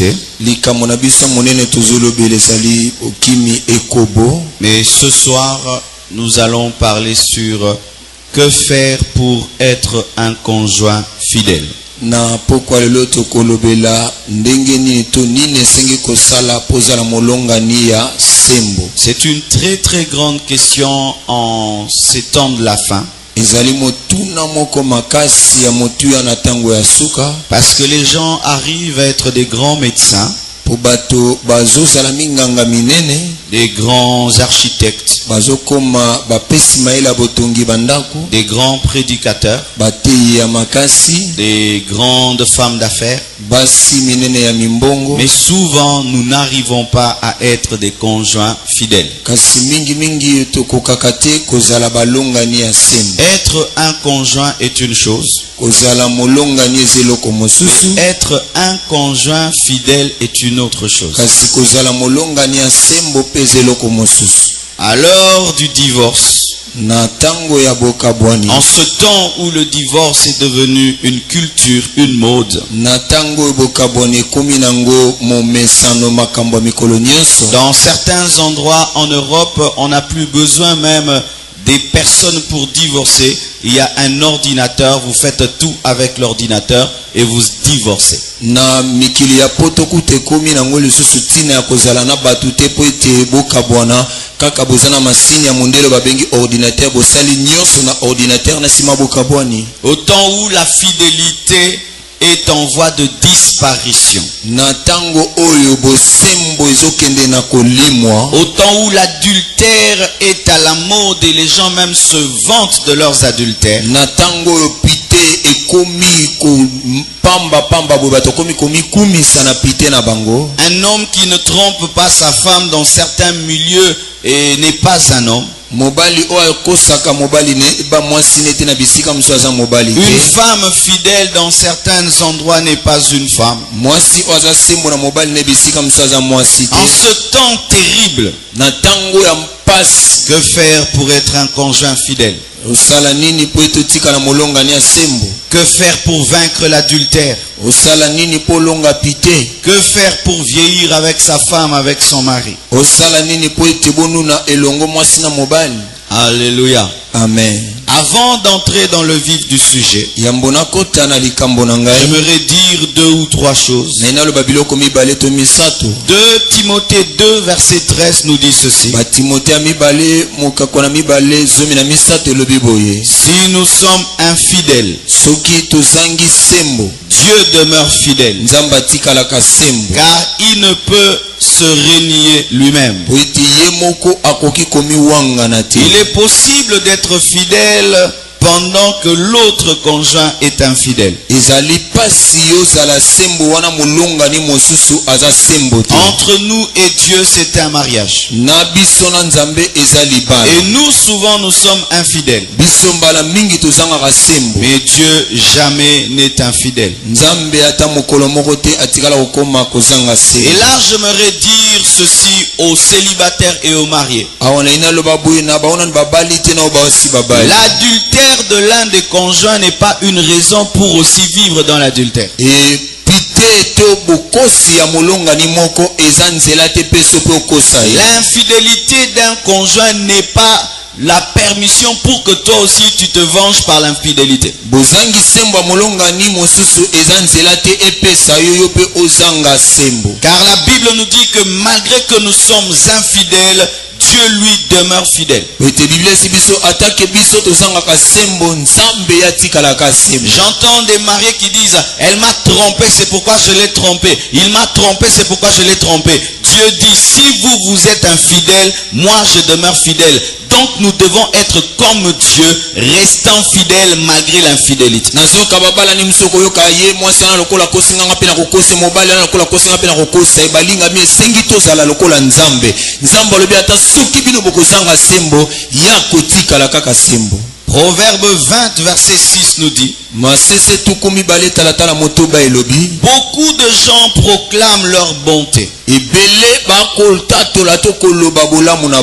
vérité. Mais ce soir, nous allons parler sur que faire pour être un conjoint fidèle. C'est une très très grande question en ces temps de la fin. Parce que les gens arrivent à être des grands médecins, des grands architectes, des grands prédicateurs, des grandes femmes d'affaires. Mais souvent nous n'arrivons pas à être des conjoints fidèles. Être un conjoint est une chose. Être un conjoint fidèle est une autre chose. À l'heure du divorce, en ce temps où le divorce est devenu une culture, une mode, dans certains endroits en Europe, on n'a plus besoin même des personnes pour divorcer. Il y a un ordinateur, vous faites tout avec l'ordinateur et vous divorcez. Au temps où la fidélité est en voie de disparition, au temps où l'adultère est à la mode et les gens même se vantent de leurs adultères, un homme qui ne trompe pas sa femme dans certains milieux n'est pas un homme. Une femme fidèle dans certains endroits n'est pas une femme. En ce temps terrible, que faire pour être un conjoint fidèle? Que faire pour vaincre l'adultère? Que faire pour vieillir avec sa femme, avec son mari? Alléluia. Amen. Avant d'entrer dans le vif du sujet, j'aimerais dire 2 ou 3 choses. 2 Timothée 2 verset 13 nous dit ceci. Si nous sommes infidèles, Dieu demeure fidèle, car il ne peut se renier lui-même. Il est possible d'être fidèle pendant que l'autre conjoint est infidèle. Entre nous et Dieu, c'est un mariage. Et nous, souvent, nous sommes infidèles. Mais Dieu jamais n'est infidèle. Et là, j'aimerais dire ceci aux célibataires et aux mariés. L'adultère de l'un des conjoints n'est pas une raison pour aussi vivre dans l'adultère. L'infidélité d'un conjoint n'est pas la permission pour que toi aussi tu te venges par l'infidélité. Car la Bible nous dit que malgré que nous sommes infidèles, Dieu lui demeure fidèle. J'entends des mariés qui disent elle m'a trompé, c'est pourquoi je l'ai trompé. Il m'a trompé, c'est pourquoi je l'ai trompé. Dieu dit si vous êtes infidèle, moi je demeure fidèle. Donc nous devons être comme Dieu, restant fidèles malgré l'infidélité. Proverbe 20 verset 6 nous dit, beaucoup de gens proclament leur bonté,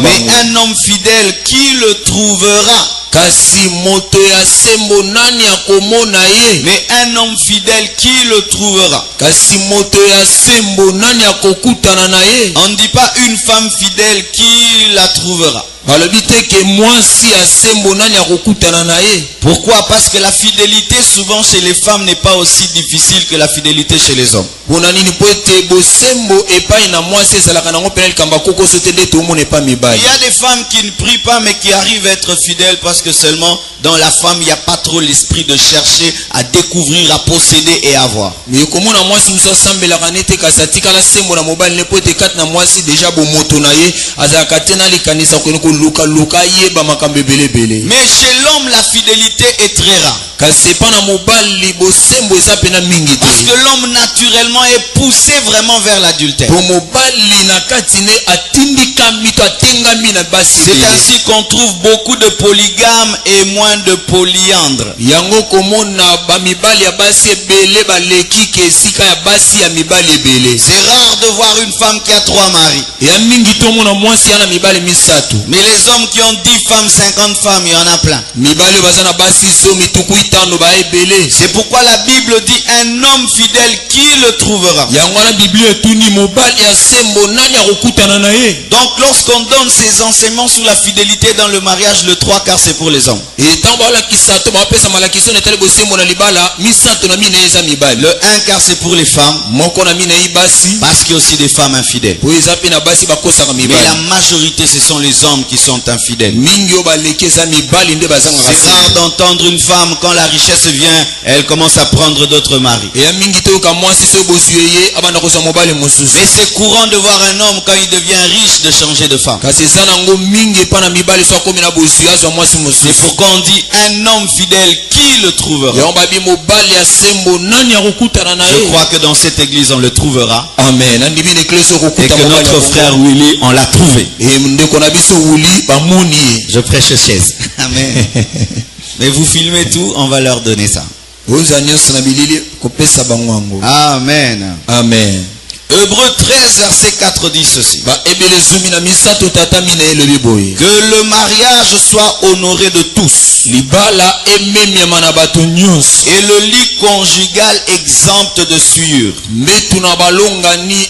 mais un homme fidèle, qui le trouvera? kasi moto ya sembo nani akomona ye? Mais un homme fidèle, qui le trouvera? Kasi moto ya sembo nani akokutana na ye? On ne dit pas une femme fidèle, qui la trouvera? balobi te ke mwasi ya sembo nani akokutana na ye? Pourquoi? Parce que la fidélité souvent chez les femmes n'est pas aussi difficile que la fidélité chez les hommes. Pona nini po ete bosembo epai na mwasi ezalaka nango pene likambo kokoso te nde tomona epai mibali? Il y a des femmes qui ne prient pas mais qui arrivent à être fidèles parce que seulement dans la femme il n'y a pas trop l'esprit de chercher à découvrir, à posséder et à avoir. Mais komona mwasi muso sambelaka nete kasi atikala sembo na mobali ne po ete kati na mwasi deja bomoto na ye azalaka te na likanisa kone koluka yeba makambo ebelebele. Mais chez l'homme la fidélité est très rare. Kasi pa na mobali bosembo eza pena mingi te. Parce que l'homme naturellement est poussé vraiment vers l'adultère. Po mobali na kati ne atindika mito atengami na basi. C'est ainsi qu'on trouve beaucoup de polygames et moins de polyandres. Yango komona ba mibali ya basi ebele baleki ke esika ya basi ya mibali ebele. C'est rare de voir une femme qui a 3 maris. Ya mingi tomona mwasi ana mibali misatu. Mais les hommes qui ont 10 femmes, 50 femmes, il y en a plein. Mibali bazana basi so mituku itano ba ebele. C'est pourquoi la Bible dit un homme fidèle, qui le trouvera? Yango na Bible etuni mobali ya sembo nani akokutana na ye? Donc lorsqu'on donne ces enseignements sur la fidélité dans le mariage, le 3/4 c'est pour les hommes. Et tant bala kisato ba pesa malakiso na tele bosembo na libala misato na mina eza mibali. Le 1/4 c'est pour les femmes. Moko na mina ibasi. Parce qu'il y a aussi des femmes infidèles. Po eza pe na basi bakosaka Mais mibali. la majorité ce sont les hommes qui sont infidèles. Mingi o baleki eza mibali nde bazanga C'est kasi. rare d'entendre une femme quand la richesse vient, elle commence à prendre d'autres maris. Et ya mingi to ka mwasi so bosuyeye abanda kosa mobali mosusu. Mais c'est courant de voir un homme quand il devient riche de changer de femme. Kasi eza nango mingi pa na mibali so akomi na bosuya zo mwasi C'est mosusu. pourquoi on dit un homme fidèle, qui le trouvera? Ya babi mobali ya sembo nani akokutana na Je ye? crois que dans cette église on le trouvera. Amen. Andimi ne kleso Et kokuta que mobali. notre frère Willy, on l'a trouvé. Et ndeko na biso wuli bamoni ye. Je prêche chaise. Amen. Mais vous filmez tout, on va leur donner ça. Oza nyonso na bilili kopesa bangwango. Amen. Amen. Hébreux 13 verset 4 dit ceci. Ba ebele zumi na misato tata mina elobi boye. Que le mariage soit honoré de tous. Libala ememiama na bato nyonso. Et le lit conjugal exempt de souillure. Mbetu na balongani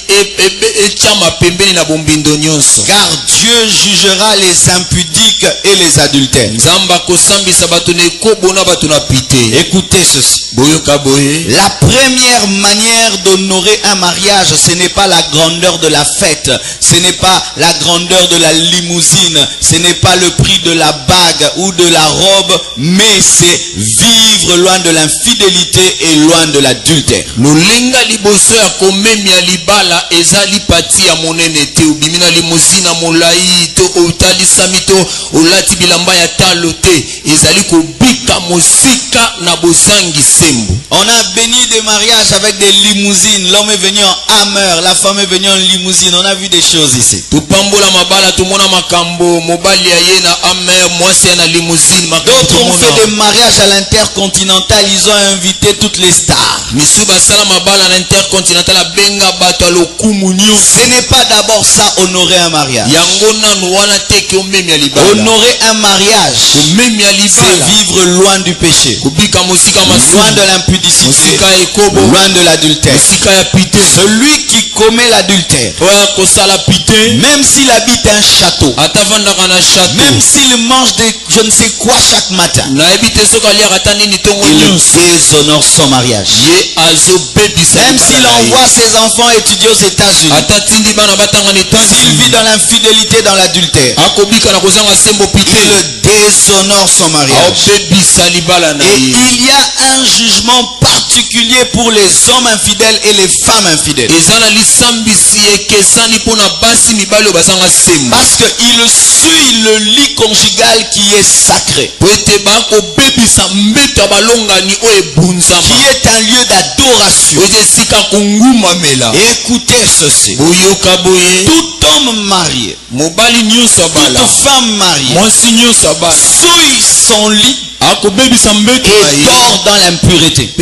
echama pembeni na bombindo nyonso. Car Dieu jugera les impudiques et les adultères. Nzamba kosambisa bato ne kobona bato na pite. Écoutez ceci. Boyoka boye. La première manière d'honorer un mariage, ce n'est pas la grandeur de la fête, ce n'est pas la grandeur de la limousine, ce n'est pas le prix de la bague ou de la robe, mais c'est vivre loin de l'infidélité et loin de l'adultère. Lolenga liboso ya komemia libala ezali pati ya monene te ubimina limousine molai to otalisami to olati bilamba ya talo te ezali kobika mosika na bozangi sembo. On a béni des mariages avec des limousines. L'homme est venu en Hammer, la femme est venue en limousine. On a vu des choses ici. Tupambola mabala tumona makambo mobali ya ye na Hammer mwasi na limousine makambo. D'autres ont fait des mariages à l'intercontinental. Ils ont invité toutes les stars. Misuba sala mabala na intercontinental benga bato lokumu nyo. Ce n'est pas d'abord ça honorer un mariage. Yango nanu wana teke omemia libala. Honorer un mariage, omemia libala c'est vivre loin du péché, kubika musika loin de l'impudicité, musika ekobo loin de l'adultère. musika ya pite. Celui qui commet l'adultère, Oya kosala pite même s'il habite un château, atavandaka na château même s'il mange des je ne sais quoi chaque matin, na ebite soka aliaka ata nini tongo il nyonso déshonore son mariage. ye azobebisa Même s'il envoie ses enfants étudier aux États-Unis, ata tindi bana batanga na s'il vit dans l'infidélité, dans l'adultère, akobika na kozanga sembo pite il déshonore son mariage. aobebisa libala na Et ye. il y a un jugement particulier pour les hommes infidèles et les femmes infidèles. eza na lisambisi ekesani mpona basi mibali oyo bazanga sembo Parce qu'il suit le lit conjugal qui est sacré, po ete bakobebisa mbeto ya balongani oyo ebunzama qui est un lieu d'adoration. oyo esika kongumamela. Et écoutez ceci. boyoka boye Tout homme marié, mobali nyonso abala toute femme mariée mwasi nyonso abala souille son lit et dort dans l'impureté.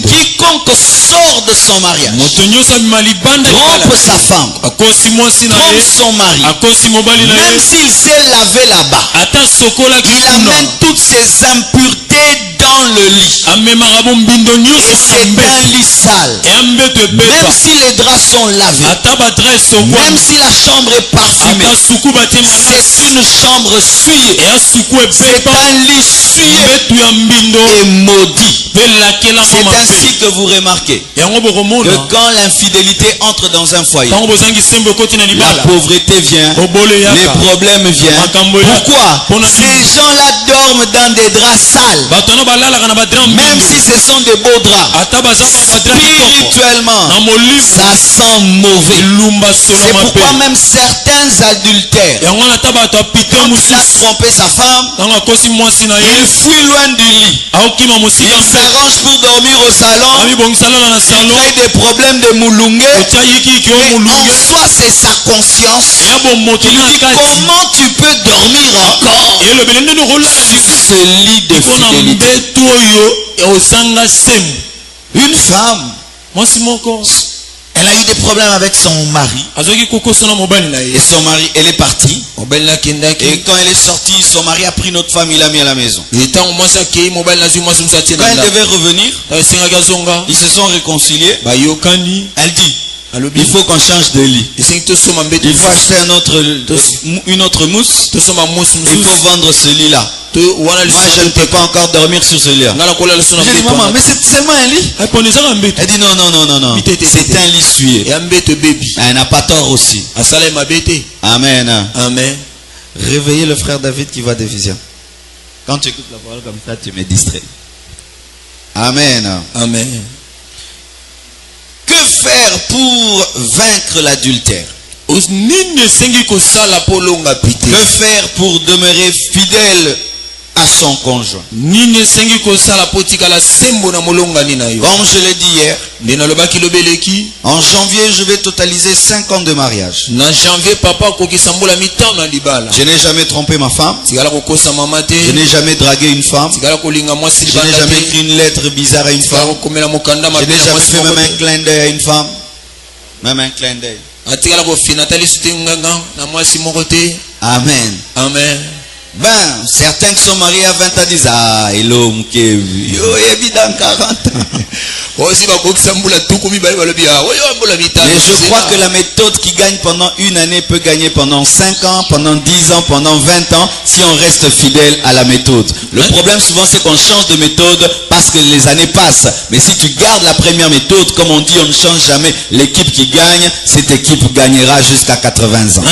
Quiconque sort de son mariage trompe sa femme, trompe son mari. Même s'il s'est lavé là-bas, il amène toutes ses impuretés dans le lit. Et c'est un lit sale. Même si les draps sont lavés, même si la chambre est parfumée, c'est une chambre souillée. C'est un lit souillé et maudit. C'est ainsi que vous remarquez que quand l'infidélité entre dans un foyer, la pauvreté vient, les problèmes viennent. Pourquoi? Ces gens-là dorment dans des draps sales. Même si ce sont des beaux draps, spirituellement, ça sent mauvais. C'est pourquoi même certains adultères, quand il a trompé sa femme, il fuit loin du lit. Il s'arrange pour dormir au salon. Il crée des problèmes de moulungue. Mais en soi, c'est sa conscience qui lui dit comment tu peux dormir encore sur ce lit de fidélité. Une femme, elle a eu des problèmes avec son mari. Et son mari, elle est partie. Et quand elle est sortie, son mari a pris notre femme, il l'a mis à la maison. Quand elle devait revenir, ils se sont réconciliés. Elle dit, il faut qu'on change de lit. Il faut acheter une autre mousse. Il faut vendre ce lit-là. Moi, je ne peux pas encore dormir sur ce lit-là. J'ai dit, maman, mais c'est seulement un lit. Elle dit, non. C'est un lit souillé. Elle n'a pas tort aussi. Amen. Réveillez le frère David qui voit des visions. Quand tu écoutes la parole comme ça, tu me distrais. Amen. Que faire pour vaincre l'adultère? Que faire pour demeurer fidèle à son conjoint? Comme je l'ai dit hier, en janvier je vais totaliser 5 ans de mariage. Je n'ai jamais trompé ma femme. Je n'ai jamais dragué une femme. Je n'ai jamais écrit une lettre bizarre à une femme. Je n'ai jamais fait même un clin d'œil à une femme. Même un clin d'œil. Amen. Ben, certains qui sont mariés à 20 ans disent, ah, hello, évident 40. Mais je crois que la méthode qui gagne pendant une année peut gagner pendant 5 ans, pendant 10 ans, pendant 20 ans, si on reste fidèle à la méthode. Le problème souvent c'est qu'on change de méthode parce que les années passent. Mais si tu gardes la première méthode, comme on dit, on ne change jamais. L'équipe qui gagne, cette équipe gagnera jusqu'à 80 ans.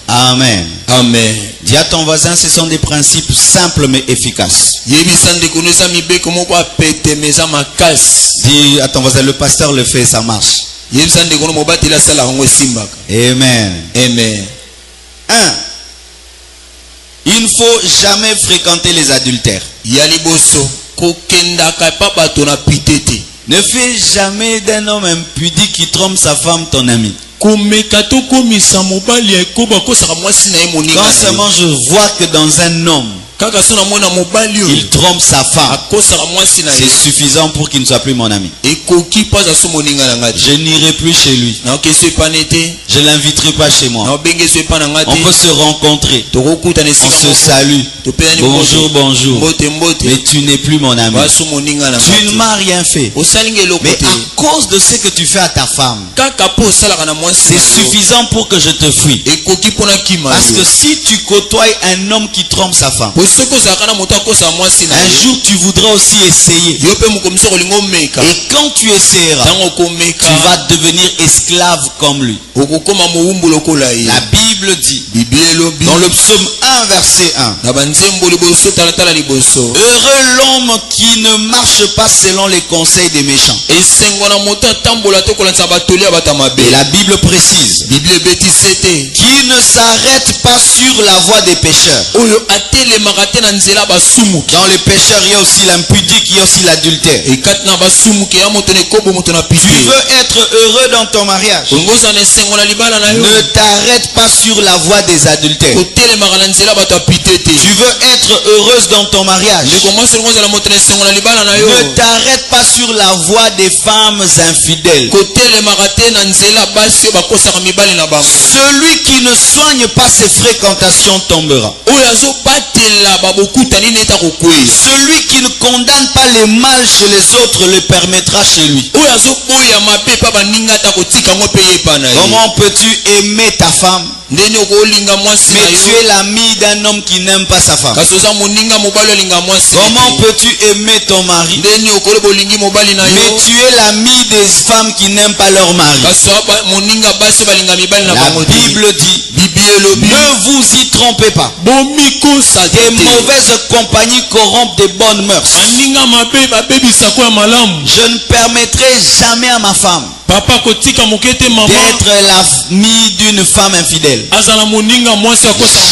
Amen. Dis à ton voisin, ce sont des principes simples mais efficaces. Dis à ton voisin, le pasteur le fait, ça marche. Amen. 1. Il ne faut jamais fréquenter les adultères. Ne fais jamais d'un homme impudique qui trompe sa femme ton ami. Quand seulement je vois que dans un homme il trompe sa femme, c'est suffisant pour qu'il ne soit plus mon ami. Je n'irai plus chez lui. Je ne l'inviterai pas chez moi. On peut se rencontrer, on se salue, bonjour, mais tu n'es plus mon ami. Tu ne m'as rien fait, mais à cause de ce que tu fais à ta femme, c'est suffisant pour que je te fuis. Parce que si tu côtoies un homme qui trompe sa femme, un jour tu voudras aussi essayer. Et quand tu essaieras, tu vas devenir esclave comme lui. La Bible dit, dans le psaume 1 verset 1, heureux l'homme qui ne marche pas selon les conseils des méchants. Et la Bible précise, qui ne s'arrête pas sur la voie des pécheurs. Dans les pécheurs, il y a aussi l'impudique, il y a aussi l'adultère. Tu veux être heureux dans ton mariage, ne t'arrête pas sur la voie des adultères. Tu veux être heureuse dans ton mariage, ne t'arrête pas sur la voie des femmes infidèles. Celui qui ne soigne pas ses fréquentations tombera. Celui qui ne condamne pas les mal chez les autres le permettra chez lui. Comment peux-tu aimer ta femme, mais tu es l'ami d'un homme qui n'aime pas sa femme? Comment peux-tu aimer ton mari, mais tu es l'ami des femmes qui n'aiment pas leur mari? La Bible dit, ne vous y trompez pas. Des mauvaises compagnies corrompent des bonnes mœurs. Je ne permettrai jamais à ma femme d'être l'ami d'une femme infidèle.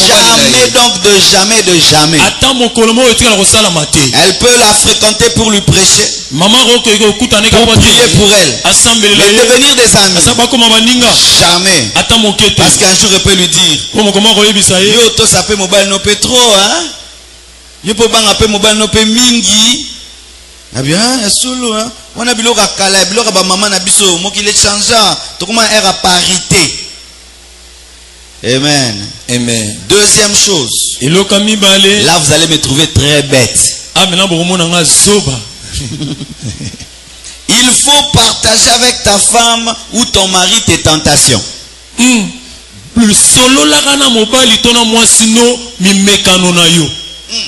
Jamais, donc de jamais, de jamais. Elle peut la fréquenter pour lui prêcher, pour prier pour elle, mais devenir des amis, jamais. Parce qu'un jour elle peut lui dire, yo to sape mobile no pe trop, hein? Yo po banga pe mobile no pe mingi. Ah bien, esulu, hein? On a biloka kala, biloka ba maman na biso, mo ki le changea, to comment era parité. Amen. Amen. Deuxième chose, là vous allez me trouver très bête. Il faut partager avec ta femme ou ton mari tes tentations.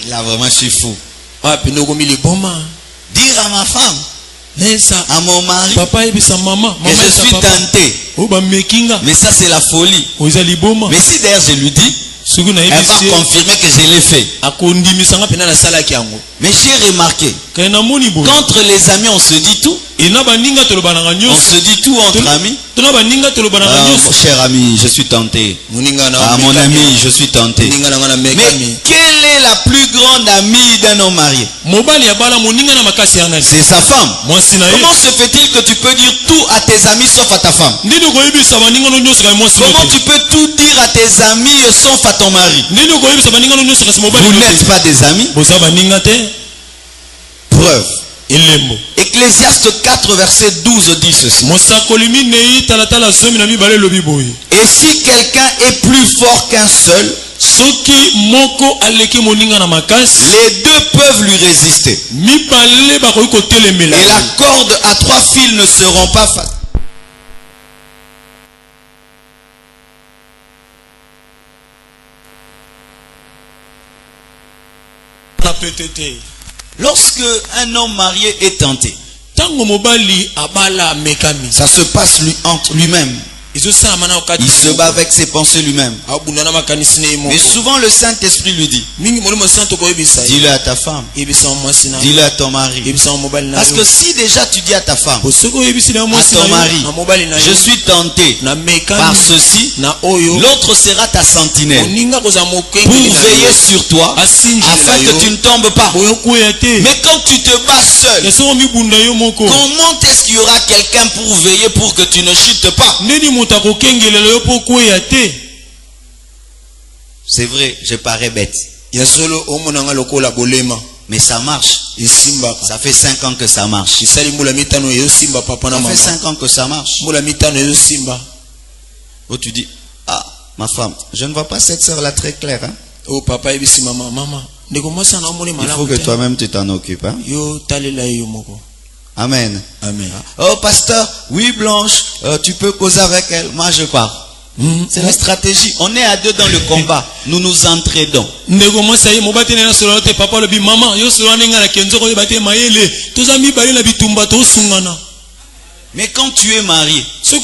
Là vraiment je suis fou. Dire à ma femme, à mon mari, que je suis tenté. Mais ça c'est la folie. Mais si d'ailleurs je lui dis, elle va confirmer que je l'ai fait. Mais j'ai remarqué qu'entre les amis on se dit tout. On se dit tout entre amis. Mon cher ami, je suis tenté. Mon ami, je suis tenté. Mais quelle est la plus grande amie d'un homme marié? C'est sa femme. Comment se fait-il que tu peux dire tout à tes amis sauf à ta femme? Comment tu peux tout dire à tes amis sauf à ton mari? Vous n'êtes pas des amis? Preuve. Ecclésiaste 4 verset 12 dit ceci. Et si quelqu'un est plus fort qu'un seul, les deux peuvent lui résister. Et la corde à 3 fils ne seront pas faciles. Lorsque un homme marié est tenté, ça se passe entre lui-même. Il se bat avec ses pensées lui-même. Mais souvent le Saint-Esprit lui dit, dis-le à ta femme, dis-le à ton mari. Parce que si déjà tu dis à ta femme, à ton mari, je suis tenté par ceci, l'autre sera ta sentinelle pour veiller sur toi afin que tu ne tombes pas. Mais quand tu te bats seul, comment est-ce qu'il y aura quelqu'un pour veiller pour que tu ne chutes pas? C'est vrai, je parais bête, mais ça marche. Ça fait 5 ans que ça marche. Ça fait 5 ans que ça marche. Oh, tu dis, ah, ma femme, je ne vois pas cette soeur là très claire, hein? Oh papa, il faut que toi-même tu t'en occupes, hein? Amen. Amen. Oh pasteur, oui Blanche, tu peux causer avec elle. Moi je pars. C'est la stratégie. On est à deux dans le combat. Nous nous entraidons. Mais quand tu es marié, tu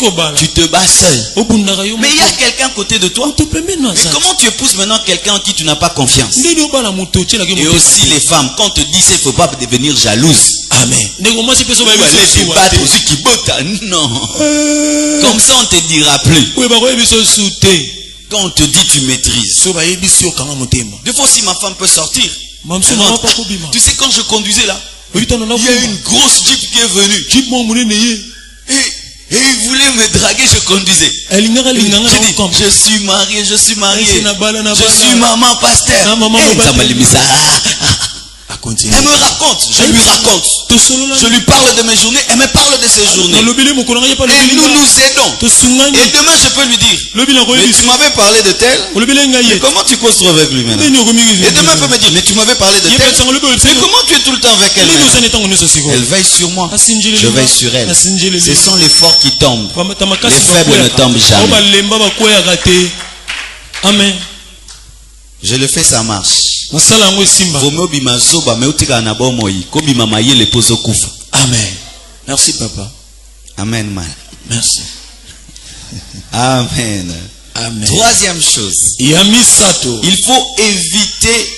te bats seul. Mais il y a quelqu'un à côté de toi. Mais comment tu épouses maintenant quelqu'un en qui tu n'as pas confiance? Et aussi les femmes, quand on te dit il ne faut pas devenir jalouse. Amen. Non. Comme ça on ne te dira plus. Quand on te dit tu maîtrises. Des fois aussi ma femme peut sortir. Tu sais quand je conduisais là, il y a une grosse jeep qui est venue. Et il voulait me draguer, je conduisais. Je suis marié, je suis maman, pasteur. Elle me raconte, je lui raconte. Je lui parle de mes journées, elle me parle de ses journées. Et nous nous aidons. Et demain je peux lui dire, mais tu m'avais parlé de tel. Mais comment tu causes trop avec lui maintenant? Et demain elle peut me dire, mais tu m'avais parlé de tel. Mais comment tu es tout le temps avec elle? Elle veille sur moi, je veille sur elle. Ce sont les forts qui tombent. Les faibles ne tombent jamais. Amen. Je le fais, ça marche. Amen. Merci papa. Amen, man. Merci. Amen. Amen. Troisième chose. Il faut éviter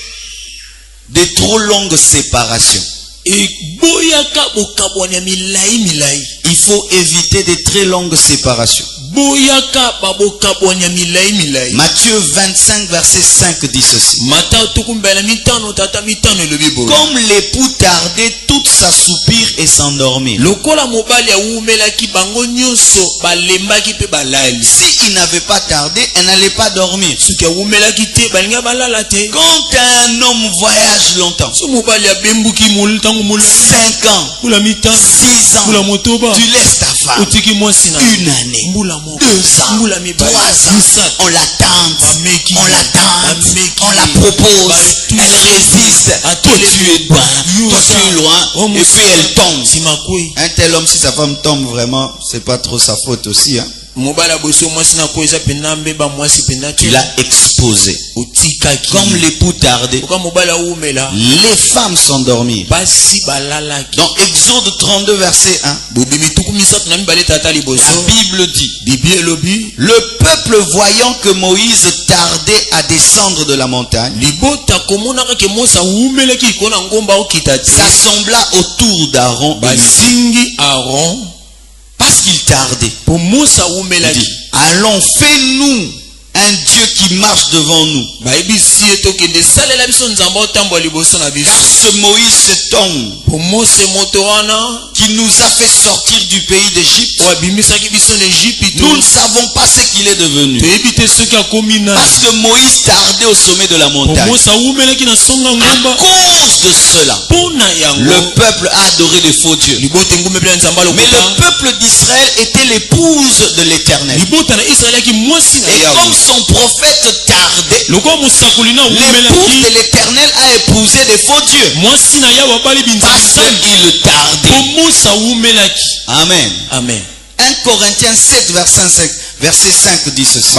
de trop longues séparations. Il faut éviter de très longues séparations. Matthieu 25 verset 5 dit ceci. Comme l'époux tardait, toutes s'assoupirent et s'endormirent. Si il n'avait pas tardé, elle n'allait pas dormir. Quand un homme voyage longtemps, 5 ans, 6 ans, tu laisses ta femme 1 année, 2 ans, 3 ans, on l'attend, on la propose, elle résiste, toi tu es loin, et puis elle tombe. Un tel homme, si sa femme tombe vraiment, c'est pas trop sa faute aussi, hein. Tu l'as exposé. Comme l'époux tardait, les femmes s'endormirent. Dans Exode 32 verset 1, la Bible dit, le peuple voyant que Moïse tardait à descendre de la montagne s'assembla autour d'Aaron parce qu'il tardait. Il dit, allons, fais-nous un Dieu qui marche devant nous. Car ce Moïse, cet homme qui nous a fait sortir du pays d'Égypte, nous ne savons pas ce qu'il est devenu. Parce que Moïse tardait au sommet de la montagne. À cause de cela, le peuple a adoré les faux dieux. Mais le peuple d'Israël était l'épouse de l'Éternel. Et comme son prophète tardait, l'épouse de l'Éternel a épousé des faux dieux. Parce qu'il tardait. Amen. Amen. 1 Corinthiens 7 verset 5 dit ceci.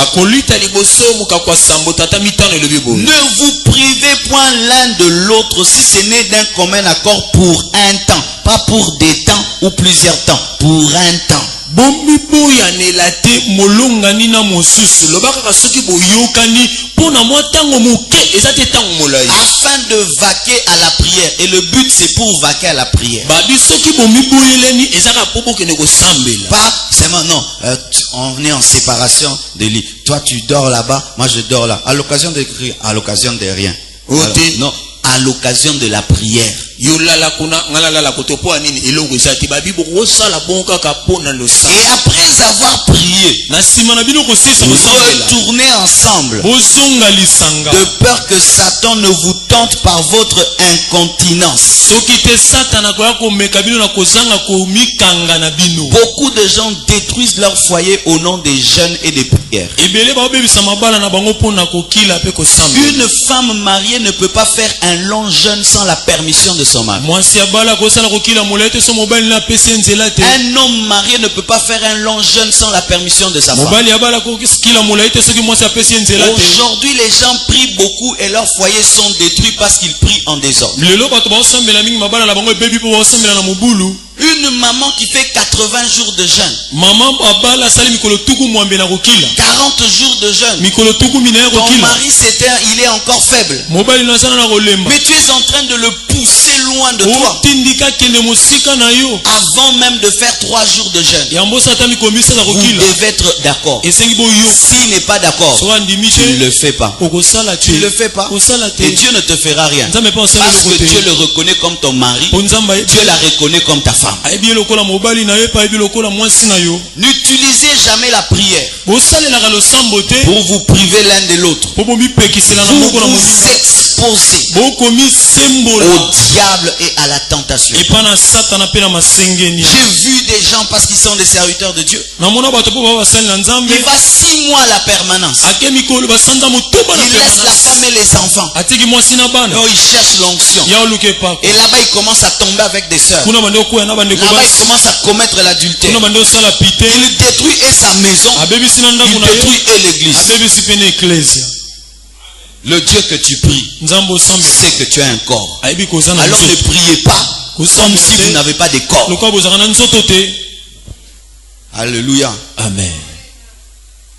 Ne vous privez point l'un de l'autre si ce n'est d'un commun accord pour un temps. Pas pour des temps ou plusieurs temps. Pour un temps. Afin de vaquer à la prière. Et le but c'est pour vaquer à la prière. Pas seulement non, on est en séparation de lit. Toi tu dors là-bas, moi je dors là. À l'occasion de crier, à l'occasion de rien. Alors, non, à l'occasion de la prière. Et après avoir prié, retournez ensemble, de peur que Satan ne vous tente par votre incontinence. Beaucoup de gens détruisent leur foyer au nom des jeûnes et des prières. Une femme mariée ne peut pas faire un long jeûne sans la permission de son mari. Un homme marié ne peut pas faire un long jeûne sans la permission de sa femme. Aujourd'hui, les gens prient beaucoup et leurs foyers sont détruits parce qu'ils prient en désordre. Une maman qui fait 80 jours de jeûne, 40 jours de jeûne, ton mari il est encore faible, mais tu es en train de le pousser loin de toi avant même de faire 3 jours de jeûne. Vous devez être d'accord. S'il n'est pas d'accord, tu ne le fais pas. Tu ne le fais pas et Dieu ne te fera rien parce que Dieu le reconnaît comme ton mari, Dieu la reconnaît comme ta femme. N'utilisez jamais la prière pour vous priver l'un de l'autre. Vous vous exposez au diable et à la tentation. J'ai vu des gens, parce qu'ils sont des serviteurs de Dieu, il va 6 mois à la permanence. Il laisse la femme et les enfants. Donc il cherche l'onction. Et là-bas il commence à tomber avec des sœurs. Là-bas il commence à commettre l'adultère. Il détruit et sa maison, il détruit et l'église. Le Dieu que tu pries sait que tu as un corps. Alors ne priez pas comme si vous n'avez pas de corps. Alléluia. Amen.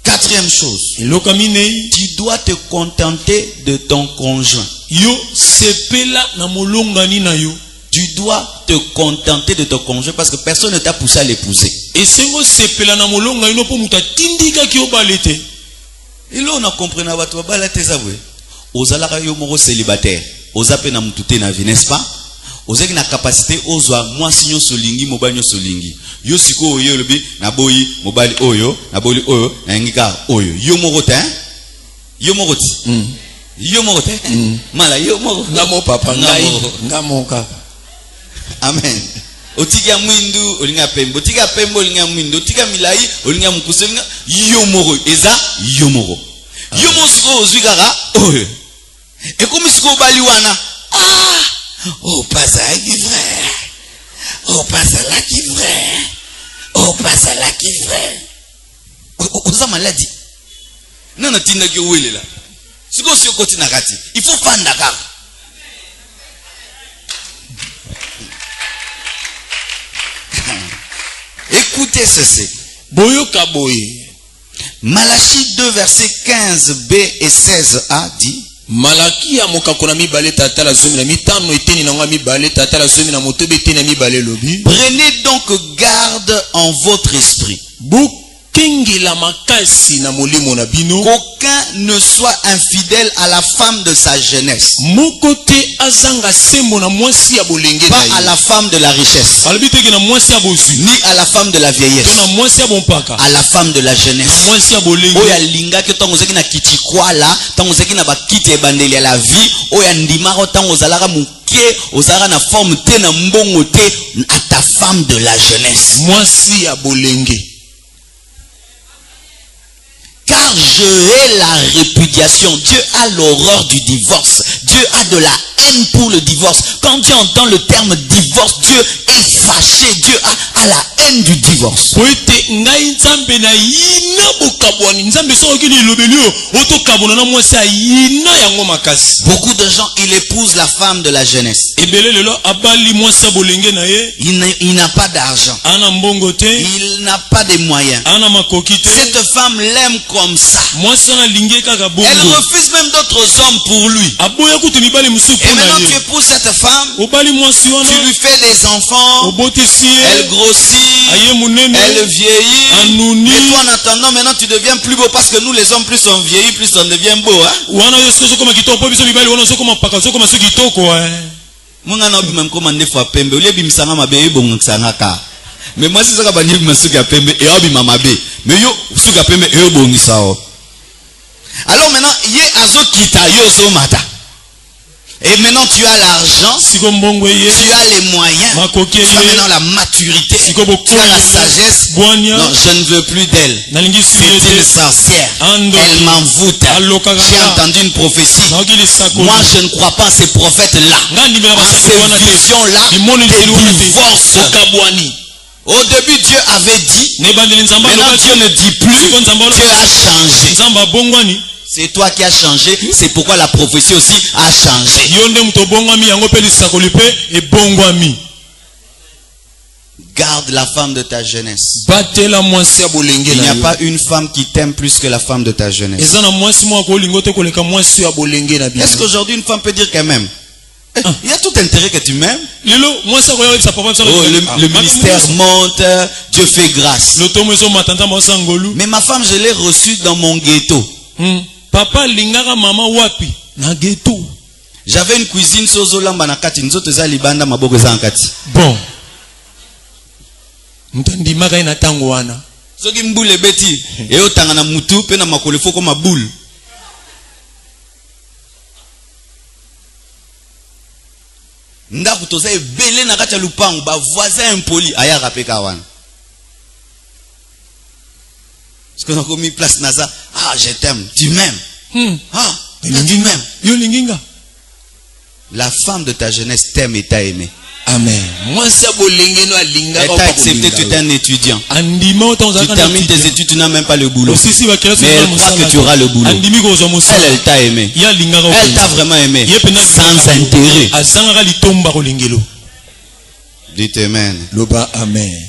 4e chose, tu dois te contenter de ton conjoint. Tu dois te contenter de ton conjoint parce que personne ne t'a poussé à l'épouser. Et là on a compris na bato balate zabwe. Ozalaka yo moko célibataire. Ozape na mutute na vie, n'est-ce pas? Ozaki na capacité ozwa mwasi nyo solingi mobali nyo solingi. Yo siko oyo lobi na boyi mobali oyo, na boli oyo, na ngika oyo. Yo moko te hein? Yo moko ti. Yo moko te. Mala yo moko. Ngamo papa ngamo kaka. Amen. Otiga mwindu olinga pembo, otiga pembo olinga mwindu, otiga milai olinga mukuse olinga yomoro eza yomoro. Yomoro siko ozwikaka oyo. Et comme siko bali wana oh pasa qui vrai. Oh pasa là qui vrai. Oh pasa là qui vrai. Oza maladie. Nana tinda ki wele la. Siko sio koti na kati. Il faut fanda kaka. Écoutez ceci. Malachie 2 versets 15b et 16a dit: Malaki ya mokakona mibale tata la zomi na mitano eteni na ngwa mibale tata la zomi na motobe eteni na mibale lobi. Prenez donc garde en votre esprit. Qu'aucun ne soit infidèle à la femme de sa jeunesse, pas à la femme de la richesse, ni à la femme de la vieillesse, à la femme de la jeunesse. Oya linga ke tango zeki na kichikwa la, tango zeki na bakiti ebandeli ya la vie, oya ndimaro tango zalaka muke, ozalaka na forme te na mbongo te, à ta femme de la jeunesse. Mwasi ya bolenge. Car je hais la répudiation. Dieu a l'horreur du divorce. Dieu a de la haine pour le divorce. Quand Dieu entend le terme divorce, Dieu est fâché. Dieu a la haine du divorce. Beaucoup de gens, ils épousent la femme de la jeunesse. Il n'a pas d'argent. Il n'a pas de moyens. Cette femme l'aime comme ça. Elle refuse même d'autres hommes pour lui. Et maintenant tu épouses cette femme, tu lui fais des enfants, elle grossit, elle vieillit, et toi en attendant maintenant tu deviens plus beau, parce que nous les hommes plus on vieillit, plus on devient beau, hein? Mais moi, c'est ça que je mais yo, alors maintenant, il y a azo kita yo zo mata. Et maintenant tu as l'argent, tu as les moyens, tu as maintenant la maturité, tu as la sagesse. Non, je ne veux plus d'elle. C'est une sorcière. Elle m'envoûte. J'ai entendu une prophétie. Moi je ne crois pas à ces prophètes-là, à ces visions-là, des divorces. Au début Dieu avait dit, maintenant Dieu ne dit plus, Dieu a changé. C'est toi qui as changé, c'est pourquoi la prophétie aussi a changé. Garde la femme de ta jeunesse. Il n'y a pas une femme qui t'aime plus que la femme de ta jeunesse. Est-ce qu'aujourd'hui une femme peut dire qu'elle m'aime? Il y a tout intérêt que tu m'aimes. Le ministère monte, Dieu fait grâce. Mais ma femme, je l'ai reçue dans mon ghetto. Papa lingara mama wapi na ghetto. J'avais une cuisine sozo lamba na kati nzoto za libanda maboko za nkati. Bon. Mtandi maka ina tango wana. Soki mbule beti eo tanga na mutu pe na makole foko mabule. Ndaku toza ebele na kati ya lupango ba voisin impoli aya rapeka wana. Parce qu'on a commis place naza. Ah, je t'aime. Tu m'aimes. Ah, tu m'aimes. La femme de ta jeunesse t'aime et t'a aimé. Amen. Elle t'a accepté, tu es un étudiant. Tu termines tes études, tu n'as même pas le boulot. Mais elle croit que tu auras le boulot. Elle t'a aimé. Elle t'a vraiment aimé. Sans intérêt. Dites Amen. Amen.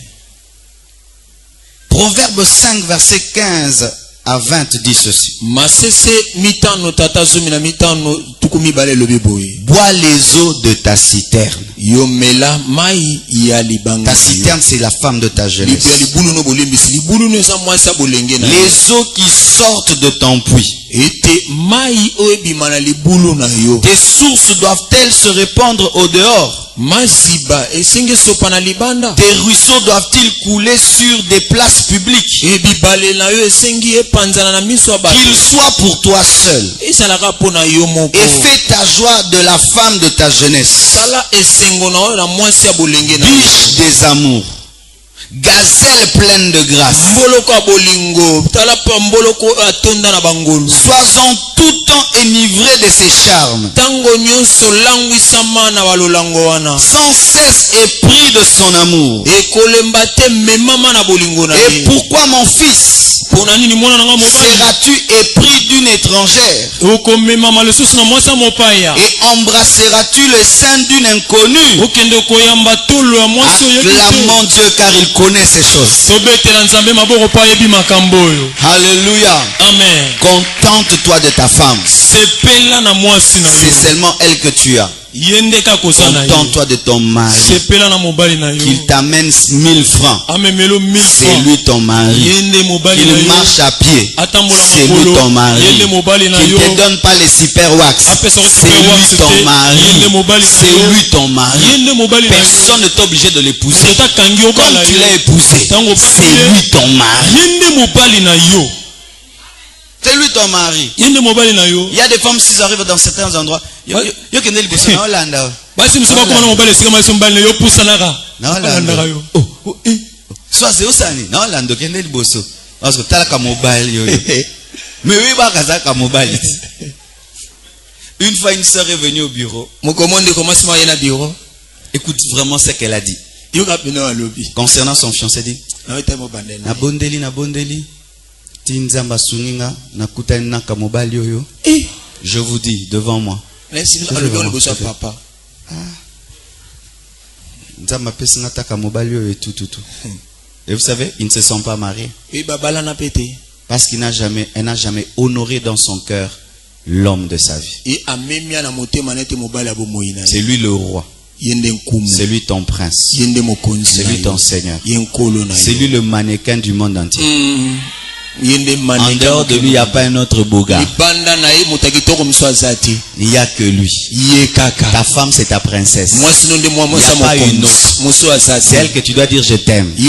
Proverbe 5, verset 15 à 20 dit ceci. Bois les eaux de ta citerne. Ta citerne, c'est la femme de ta jeunesse. Les eaux qui sortent de ton puits. Tes sources doivent-elles se répandre au dehors? Tes ruisseaux doivent-ils couler sur des places publiques? Qu'ils soient pour toi seul. Et fais ta joie de la femme de ta jeunesse. Biche des amours. Gazelle pleine de grâce. Sois en tout temps enivré de ses charmes. Sans cesse épris de son amour. Et pourquoi mon fils seras-tu épris d'une étrangère? Et embrasseras-tu le sein d'une inconnue? Acclamons Dieu car il connaît ces choses. Alléluia. Amen. Contente-toi de ta femme. C'est seulement elle que tu as. Contente-toi de ton mari. Qu'il t'amène 1000 francs. C'est lui ton mari. Qu'il marche à pied. C'est lui ton mari. Qu'il ne te donne pas les super wax. C'est lui ton mari. C'est lui ton mari. Personne ne t'est obligé de l'épouser. Comme tu l'as épousé, c'est lui ton mari. C'est lui ton mari. Il y a des femmes, s'ils arrivent dans certains endroits, soit c'est Osani, non, Lando, Kendel Bosso. Parce que t'as la mobile. Mais oui, mobile. Une fois, une soeur est venue au bureau. Écoute vraiment ce qu'elle a dit. Concernant son fiancé, dit na bondeli. Je vous dis devant moi. Et vous savez, ils ne se sont pas mariés. Parce qu'elle n'a jamais honoré dans son cœur l'homme de sa vie. C'est lui le roi. C'est lui ton prince. C'est lui ton seigneur. C'est lui le mannequin du monde entier. En dehors de lui, il n'y a pas un autre beau gars. Il n'y a que lui. Ta femme, c'est ta princesse. Il n'y a pas une autre. C'est elle que tu dois dire je t'aime. Tu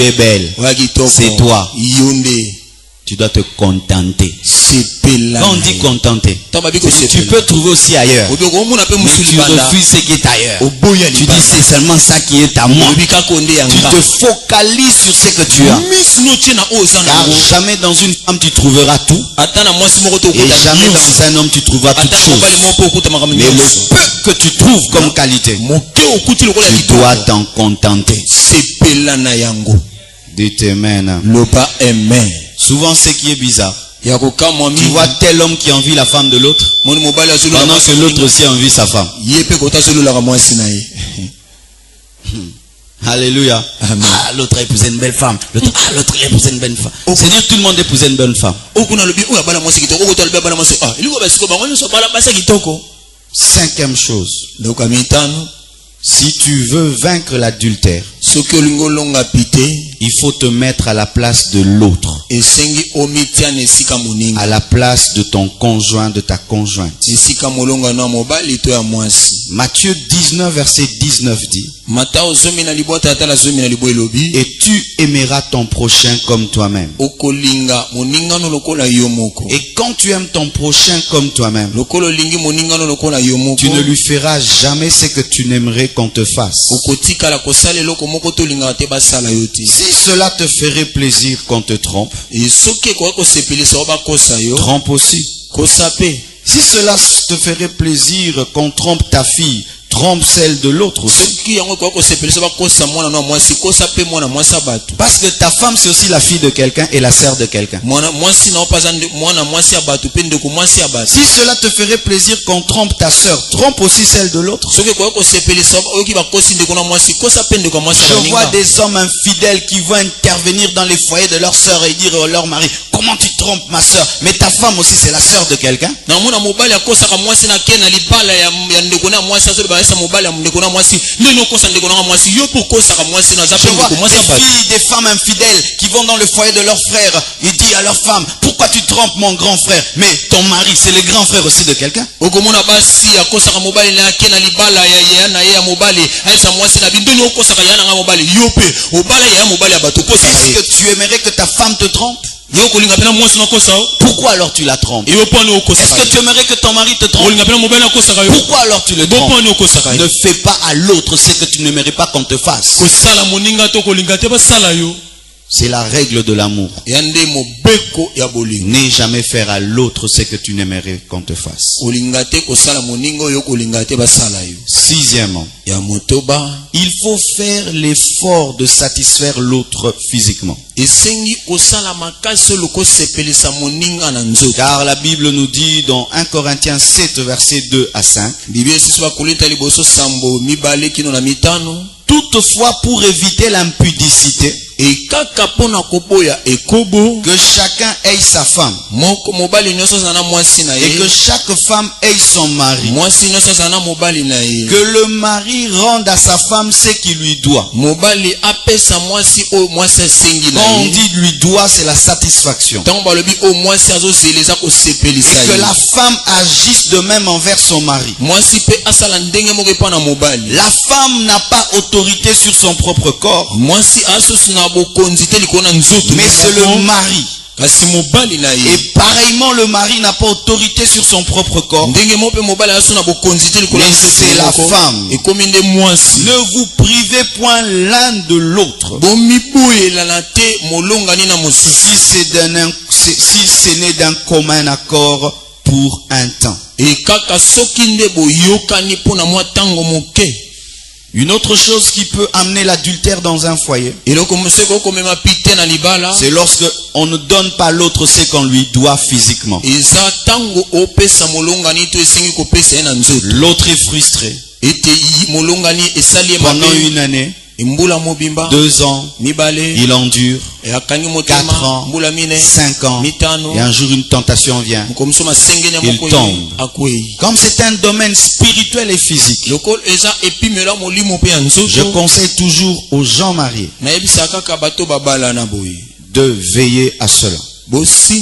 es belle. C'est toi. tu dois te contenter. sepela. Quand on dit contenter, tu peux trouver aussi ailleurs. Mais tu refuses ce qui est ailleurs. Tu dis c'est seulement ça qui est à moi. Tu te focalises sur ce que tu as. Car jamais dans une femme tu trouveras tout. Et jamais dans un homme tu trouveras toutes choses. Mais le peu que tu trouves comme qualité, tu dois t'en contenter. Dites amen. Souvent ce qui est bizarre, tu vois tel homme qui envie la femme de l'autre, pendant que l'autre aussi envie sa femme. Alléluia. Ah, l'autre a épousé une belle femme. L'autre a épousé une belle femme. C'est-à-dire tout le monde a épousé une bonne femme. Cinquième chose. Si tu veux vaincre l'adultère, il faut te mettre à la place de l'autre, à la place de ton conjoint, de ta conjointe. Matthieu 19 verset 19 dit: et tu aimeras ton prochain comme toi-même. Et quand tu aimes ton prochain comme toi-même, tu ne lui feras jamais ce que tu n'aimerais qu'on te fasse. Si cela te ferait plaisir qu'on te trompe, trompe aussi. Si cela te ferait plaisir qu'on trompe ta fille, trompe celle de l'autre aussi. Parce que ta femme c'est aussi la fille de quelqu'un et la sœur de quelqu'un. Si cela te ferait plaisir qu'on trompe ta sœur, trompe aussi celle de l'autre. Je vois des hommes infidèles qui vont intervenir dans les foyers de leur sœur et dire à leur mari: comment tu trompes ma sœur? Mais ta femme aussi c'est la sœur de quelqu'un. Je vois des femmes infidèles qui vont dans le foyer de leur frère et disent à leur femme: pourquoi tu trompes mon grand frère? Mais ton mari c'est le grand frère aussi de quelqu'un. Est-ce que tu aimerais que ta femme te trompe? Pourquoi alors tu la trompes? Est-ce que tu aimerais que ton mari te trompe? Pourquoi alors tu le trompes? Ne fais pas à l'autre ce que tu n'aimerais pas qu'on te fasse. C'est la règle de l'amour. N'aie jamais faire à l'autre ce que tu n'aimerais qu'on te fasse. Sixièmement, il faut faire l'effort de satisfaire l'autre physiquement. Car la Bible nous dit dans 1 Corinthiens 7 verset 2 à 5: toutefois, pour éviter l'impudicité, que chacun ait sa femme, et que chaque femme ait son mari, que le mari rende à sa femme ce qu'il lui doit. Quand on dit lui doit, c'est la satisfaction. Et que la femme agisse de même envers son mari. La femme n'a pas autorité sur son propre corps, mais c'est le mari. Et pareillement le mari n'a pas autorité sur son propre corps, mais c'est la femme. Ne vous privez point l'un de l'autre, si ce n'est d'un commun accord pour un temps. Une autre chose qui peut amener l'adultère dans un foyer, c'est lorsque on ne donne pas l'autre ce qu'on lui doit physiquement. L'autre est frustré pendant une année, 2 ans, il endure, 4 ans, 5 ans, et un jour une tentation vient, il tombe. Comme c'est un domaine spirituel et physique, je conseille toujours aux gens mariés de veiller à cela. Ici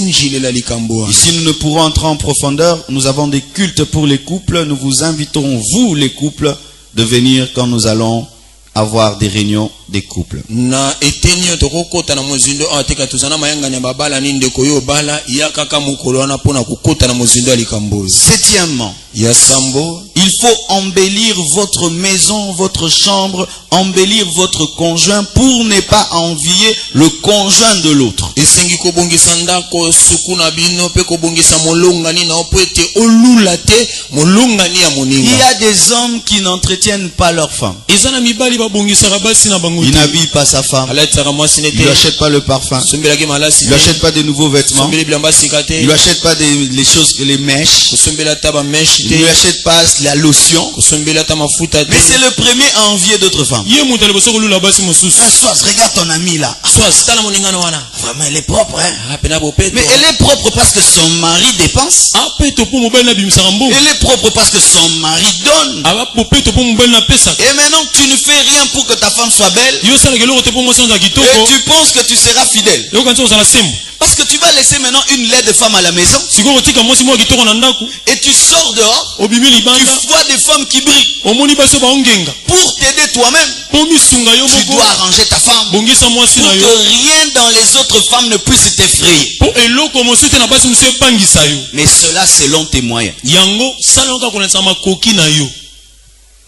nous ne pourrons entrer en profondeur, nous avons des cultes pour les couples, nous vous inviterons vous les couples de venir quand nous allons avoir des réunions des couples. Na etenyo tokokota na mozindo ateka tuzana mayanga nya babala ni ndeko yo bala yakaka mukolo na pona kokota na mozindo alikambozi. Septièmement, Ya sambo, il faut embellir votre maison, votre chambre, embellir votre conjoint pour ne pas envier le conjoint de l'autre. esengi kobongisa ndako sukuna bino pe kobongisa molongani na opete olulate molongani ya Il y moninga. a des hommes qui n'entretiennent pas leur femme. Ezana mibali babongisa rabasi na bango. Il n'habille pas sa femme. Alatsaka mwasi Il ne lui nete. achète pas le parfum. Sombelaki malasi. Il ne lui achète pas de nouveaux vêtements. Sombeli bilamba sikate. Il ne lui achète pas les choses, les mèches. Sombela taba mesh Il ne lui te. achète pas la lotion. Sombela ta mafuta te. Mais c'est le premier à envier d'autres femmes. Ye mutu aliboso kolula basi mosusu. Ah, Sois, regarde ton ami là. Soit stala moningano wana. Vraiment, elle est propre, hein. Ah pena bopeto. Mais elle est propre parce que son mari dépense. Ah peto po mobile na bimisaka mbongo. Elle est propre parce que son mari donne. Ah po peto po mobile na pesa. Et maintenant, tu ne fais rien pour que ta femme soit belle. Yo sala keloko te po mwasi za Et kitoko. tu penses que tu seras fidèle. Yo kanzo za la sembo. Parce que tu vas laisser maintenant une laide femme à la maison. Siko tika mwasi mwa kitoko na ndako. Et tu sors dehors. Obimi Tu libanda. vois des femmes qui brillent. Omoni baso ba ongenga. Pour t'aider toi-même, Po misunga yo tu moko. dois arranger ta femme. Bongisa mwasi Pour na yo. que rien dans les autres femmes ne puisse t'effrayer. Po eloko mosu te na basi musu ebangisa yo. Mais cela selon tes moyens. Yango sala nka konesa makoki na yo.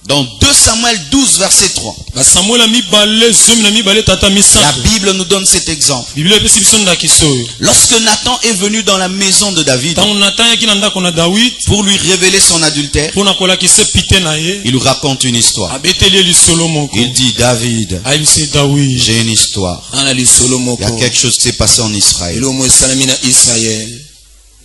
Dans 2 Samuel 12, verset 3, Ba Samuel mi bale zomi na mi bale tata mi la sato. Bible nous donne cet exemple. Biblia pesi biso ndakiso yo. Lorsque Nathan est venu dans la maison de David Tango Nathan yaki na ndako na David pour lui révéler son adultère, pona kolakisa pite na ye. il lui raconte une histoire. Abeteli lisolo moko. Il dit, David, Ayibise David. j'ai une histoire. Ana lisolo Il y moko. a quelque chose qui s'est passé en Israël. Elo mo salami na Israël.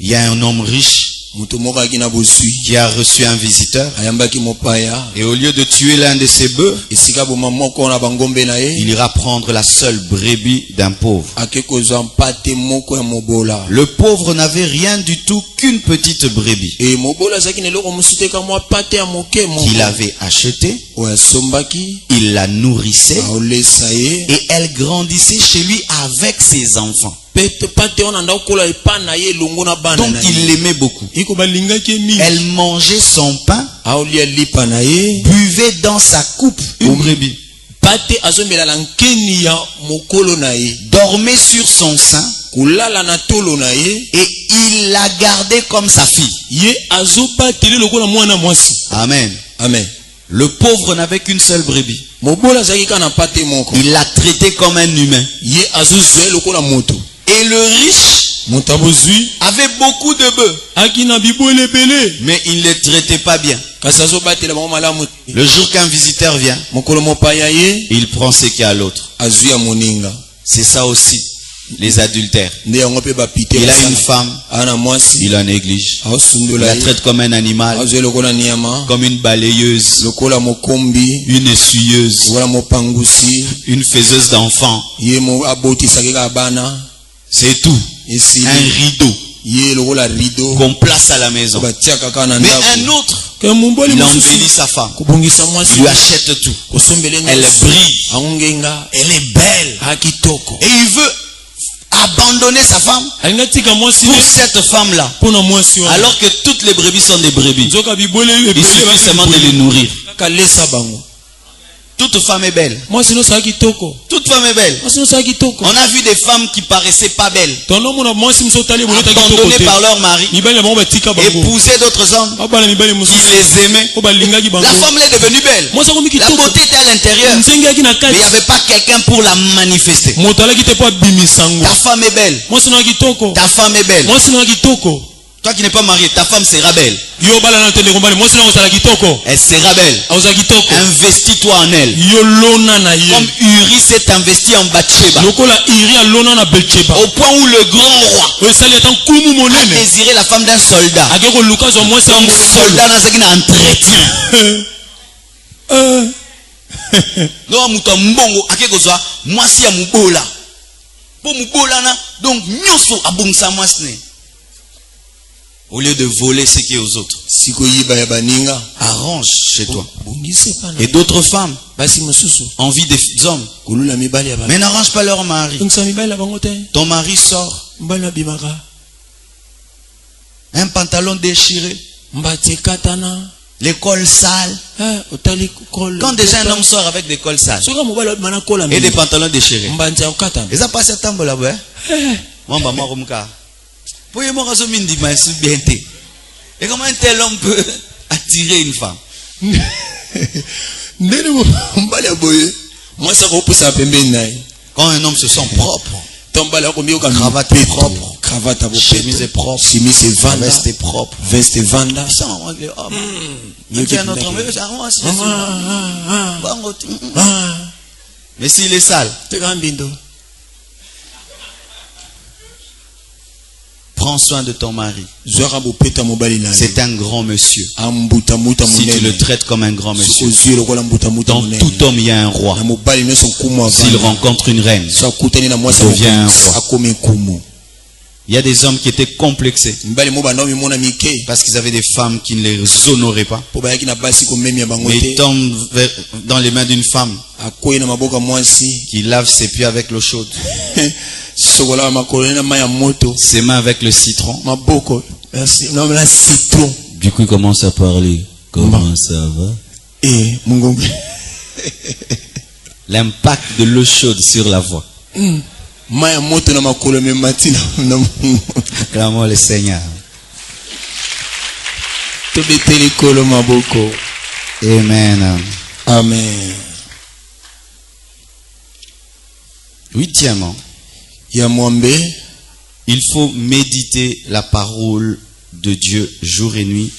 Il y a un homme riche Mutu moko akina bosui. qui a reçu un visiteur. Ayambaki mopaya. Et au lieu de tuer l'un de ses bœufs, Esika boma moko na bangombe na ye. il ira prendre la seule brebis d'un pauvre. Akekozwa mpate moko ya mobola. Le pauvre n'avait rien du tout qu'une petite brebis E mobola zaki ne loko musuteka mwa pate ya moke moko. qu'il avait achetée. Oya sombaki. Il la nourrissait Aolesa ye. et elle grandissait chez lui avec ses enfants. Pete pate ona nda kola epa na ye longo na bana Donc na il ye. l'aimait beaucoup. Iko balingaki mi. Elle mangeait son pain, Aolia lipa na ye. buvait dans sa coupe une brebis, Pate azombela la nkeni ya mokolo na ye. dormait sur son sein Kulala na tolo na ye. et il la gardait comme sa fille. Ye azobateli lokola mwana mwasi. Amen. Amen. Le pauvre n'avait qu'une seule brebis. Mobola zaki kana pate moko. Il la traitait comme un humain. Ye azozwe lokola moto. Et le riche Motabozui avait beaucoup de bœufs, akina bibole bele. mais il ne les traitait pas bien. Kasi azobatela bango malamu. Le jour qu'un visiteur vient, Mokolo mopaya ye il prend ce qu'il y a à l'autre. azui ya moninga. C'est ça aussi, les adultères. Nde yango pe bapite. Il a une femme, ana mwasi. il la néglige. Il Aosundola la ye. traite comme un animal, Azwe lokola niyama. comme une balayeuse, Lokola mokombi. une essuyeuse, Lokola mopangusi. une faiseuse d'enfants. Ye mo abotisaki ka bana. C'est tout. Esili. Un rideau Ye lokola rido. qu'on place à la maison. Batiaka kana Mais ndako. un autre, Ke mumboli il mosusu. embellit sa femme. Kubongisa Il mwasi. lui achète tout. Kosombele Elle nyonso. brille. Aongenga. Elle est belle. Akitoko. Et il veut abandonner sa femme Alinga tika mwasi pour ne. cette femme-là. Pona mwasi wana. Alors que toutes les brebis sont des brebis. Nzoka bibole Il ebele suffit seulement de les nourrir. Kaka lesa bango. Toute femme est belle. Mwasi no sa kitoko. Toute femme est belle. Mwasi no sa kitoko. On a vu des femmes qui paraissaient pas belles, Tono mona mwasi msotali boleta kitoko abandonnées te. par leur mari, Mibali na bango batika bango. épouser d'autres hommes Abala mibali qui mosusu. les aimaient. Ko balingaki bango. La femme elle est devenue belle. Mwasi akomi La kitoko. beauté était à l'intérieur, Nzenge yaki na mais il n'y kati. avait pas quelqu'un pour la manifester. Moto alaki te po abimisango. Ta femme est belle. Mwasi no kitoko. Ta femme est belle. Mwasi no kitoko. Toi qui n'es pas marié, ta femme sera belle. Yo bala na tende kombali. Mwasi no sala kitoko. Elle sera belle. Auza kitoko. Investis-toi en elle. Yo lona na ye. Comme Uri s'est investi en Bathsheba. Lokola iri alona na Belcheba. Au point où le grand roi Oyo sali atan kumu a monene. désiré la femme d'un soldat. Akeko luka zo mwasi Donc ngolo. soldat dans un entretien. Non, muto mbongo akekozwa mwasi ya mubola. Po mubola na donc nyoso abungsa mwasi ne. Au lieu de voler ce qui est aux autres, Siko yiba ya baninga. arrange chez toi. Bongise pa na. Et d'autres femmes Basi mosusu. envient des hommes, Kulula mibali ya ba. mais n'arrange pas leur mari. Ngisa mibali la bango te. Ton mari sort, Mbali na bimaka. un pantalon déchiré, Mbati katana. L'école sale. Quand déjà un homme sort avec des cols sales et des pantalons déchirés, et ça passe à temps là, ouais. Moi, maman, Romka. Pour y avoir un mindi, mais c'est bien. Et comment un tel homme peut attirer une femme? Quand un homme se sent propre, cravate est propre, chemise est propre, veste est propre, mais s'il est sale, prends soin de ton mari. C'est un grand monsieur. Si tu le traites comme un grand monsieur, dans tout homme il y a un roi. S'il rencontre une reine, il devient un roi. Il y a des hommes qui étaient complexés parce qu'ils avaient des femmes qui ne les honoraient pas. Mais ils tombent dans les mains d'une femme qui lave ses pieds avec l'eau chaude, ses mains avec le citron. Du coup, il commence à parler. Comment ça va? L'impact de l'eau chaude sur la voix. Acclamons le Seigneur. Amen. Amen. Huitièmement, il faut méditer la parole de Dieu jour et nuit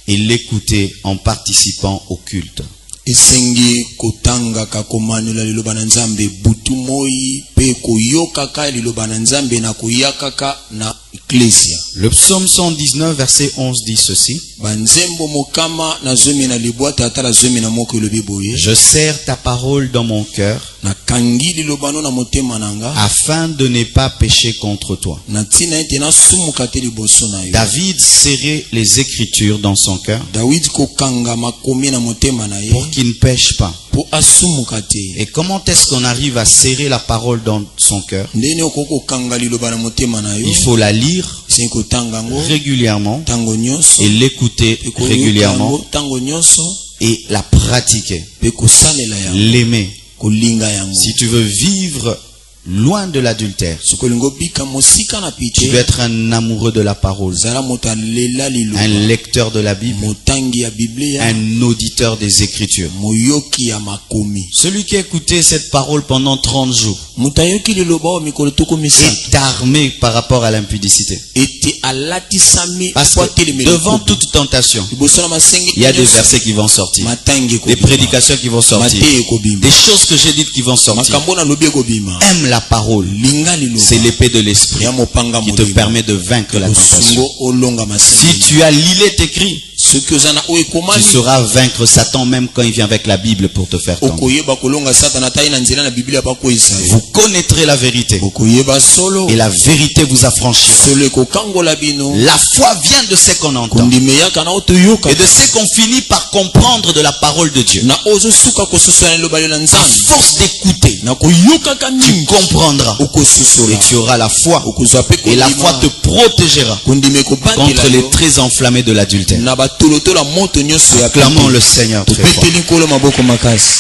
et l'écouter en participant au culte. Esengi kotanga kakomanula liloba na nzambe butu moi pe koyokaka liloba na nzambe na koyakaka na ecclesia. Le psaume 119 verset 11 dit ceci: Banzembo mokama na zomi na libwata atala zomi na moko lobi boye. Je serre ta parole dans mon cœur Na kangi liloba no na motema nanga afin de ne pas pécher contre toi. na tina ete na sumuka te liboso na yo. David serrait les écritures dans son cœur David kokanga makomi na motema na ye pour qu'il ne pêche pas. po asumuka te. Et comment est-ce qu'on arrive à serrer la parole dans son cœur? Ndeni okoko kanga liloba na motema na yo. Il faut la lire Sen kotanga ngo régulièrement tango nyonso et l'écouter régulièrement tango nyonso et la pratiquer, pe kosalela yango l'aimer. kolinga yango. Si tu veux vivre loin de l'adultère, Sokolingo bika mosika na tu pite dois être un amoureux de la parole, zala mota lela un liloba lecteur de la Bible, motangi ya Biblia un auditeur des Écritures. moyoki ya makomi. Celui qui a écouté cette parole pendant 30 jours Mutayoki liloba o mikolo toko misato est armé par rapport à l'impudicité. ete alati sami Parce que devant toute tentation, liboso na masenge il y a des versets qui vont sortir, matangi ko des prédications qui vont sortir, mateye ko bima des choses que j'ai dites qui vont sortir. makambo na lobi ko bima Aime la parole. linga liloba C'est l'épée de l'esprit ya mopanga qui te permet de vaincre la tentation. Osungo olonga Si masenge tu as lilé tes cris, soki ozana o tu ekomani sauras vaincre Satan même quand il vient avec la Bible pour te faire tomber. okoyeba kolonga satana tai na nzela na Biblia pa ko isa Vous connaîtrez la vérité okoyeba solo et la vérité vous affranchira. solo kokangola bino La foi vient de ce qu'on entend kondimeyaka na otoyoka et de ce qu'on finit par comprendre de la parole de Dieu. na ozo suka kososola liloba na À nzambe force d'écouter, na koyokaka tu mingi comprendras okososola et tu auras la foi. okozwa pe Et la foi te protégera kondime contre kobatela les yo traits enflammés de l'adultère. na batolotola moto nyonso ya Acclamons le Seigneur très fort. topeteli nkolo maboko makasi.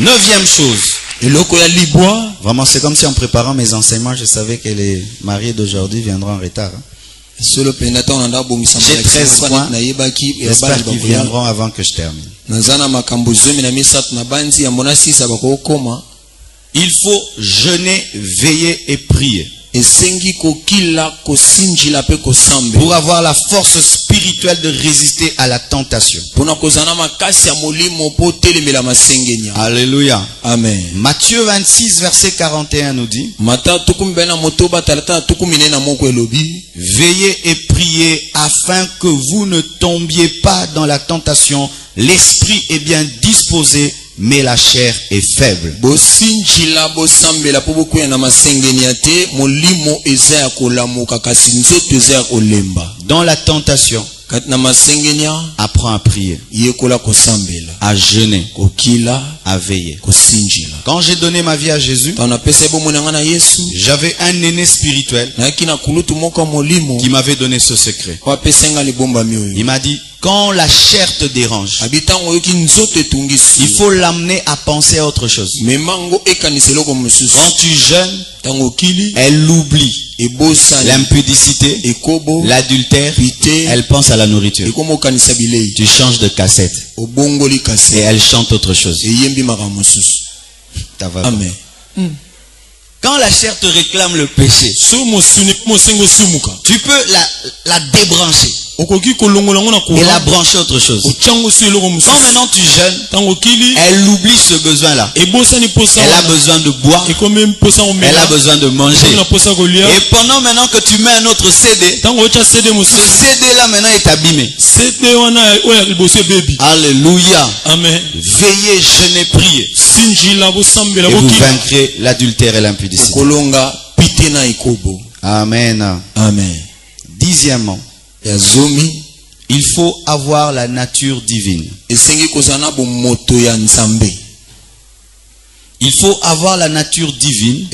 Neuvième chose. Eloko ya libwa Vraiment, c'est comme si en préparant mes enseignements, je savais que les mariés d'aujourd'hui viendront en retard. solo penda ta onanda bongisa J'ai 13 points. na yebaki J'espère qu'ils viendront avant que je termine. nazana makambo zomi na misato na banzi ya mona sisa bakokoma. Il faut jeûner, veiller et prier Esengi kokila kosinjila pe kosambe pour avoir la force spirituelle de résister à la tentation. pona kozana makasi ya molimo po telemela masengenya. Alléluia. Amen. Matthieu 26 verset 41 nous dit: Mata tukumi bena motoba talata tukumi nena moko elobi veillez et priez afin que vous ne tombiez pas dans la tentation. L'esprit est bien disposé, mais la chair est faible. bosinjila bosambela po bokuya na masengenya te molimo eza ya kolamuka kasi nzoto eza ya kolemba. Dans la tentation, Kati na masengenya apprends à prier, yekola kosambela à jeûner, kokila à veiller. kosinjila. Quand j'ai donné ma vie à Jésus, Tana pesa bo monanga na Yesu j'avais un aîné spirituel na kina kulutu moko molimo qui m'avait donné ce secret. kwa pesenga libomba mioyo. Il m'a dit: Quand la chair te dérange, il faut l'amener à penser à autre chose. Quand tu jeûnes, elle oublie l'impudicité, l'adultère, elle pense à la nourriture. Tu changes de cassette et elle chante autre chose. Amen. Quand la chair te réclame le péché, tu peux la débrancher et la brancher autre chose. Quand maintenant tu jeûnes, elle oublie ce besoin-là. Elle a besoin de boire, elle a besoin de manger. Et pendant maintenant que tu mets un autre CD, ce CD-là maintenant est abîmé. Alléluia. Amen. Veillez, jeûnez, priez. Et vous vaincrez l'adultère et l'impudicité. Amen. Amen. 10e, il faut avoir la nature divine. Il faut avoir la nature divine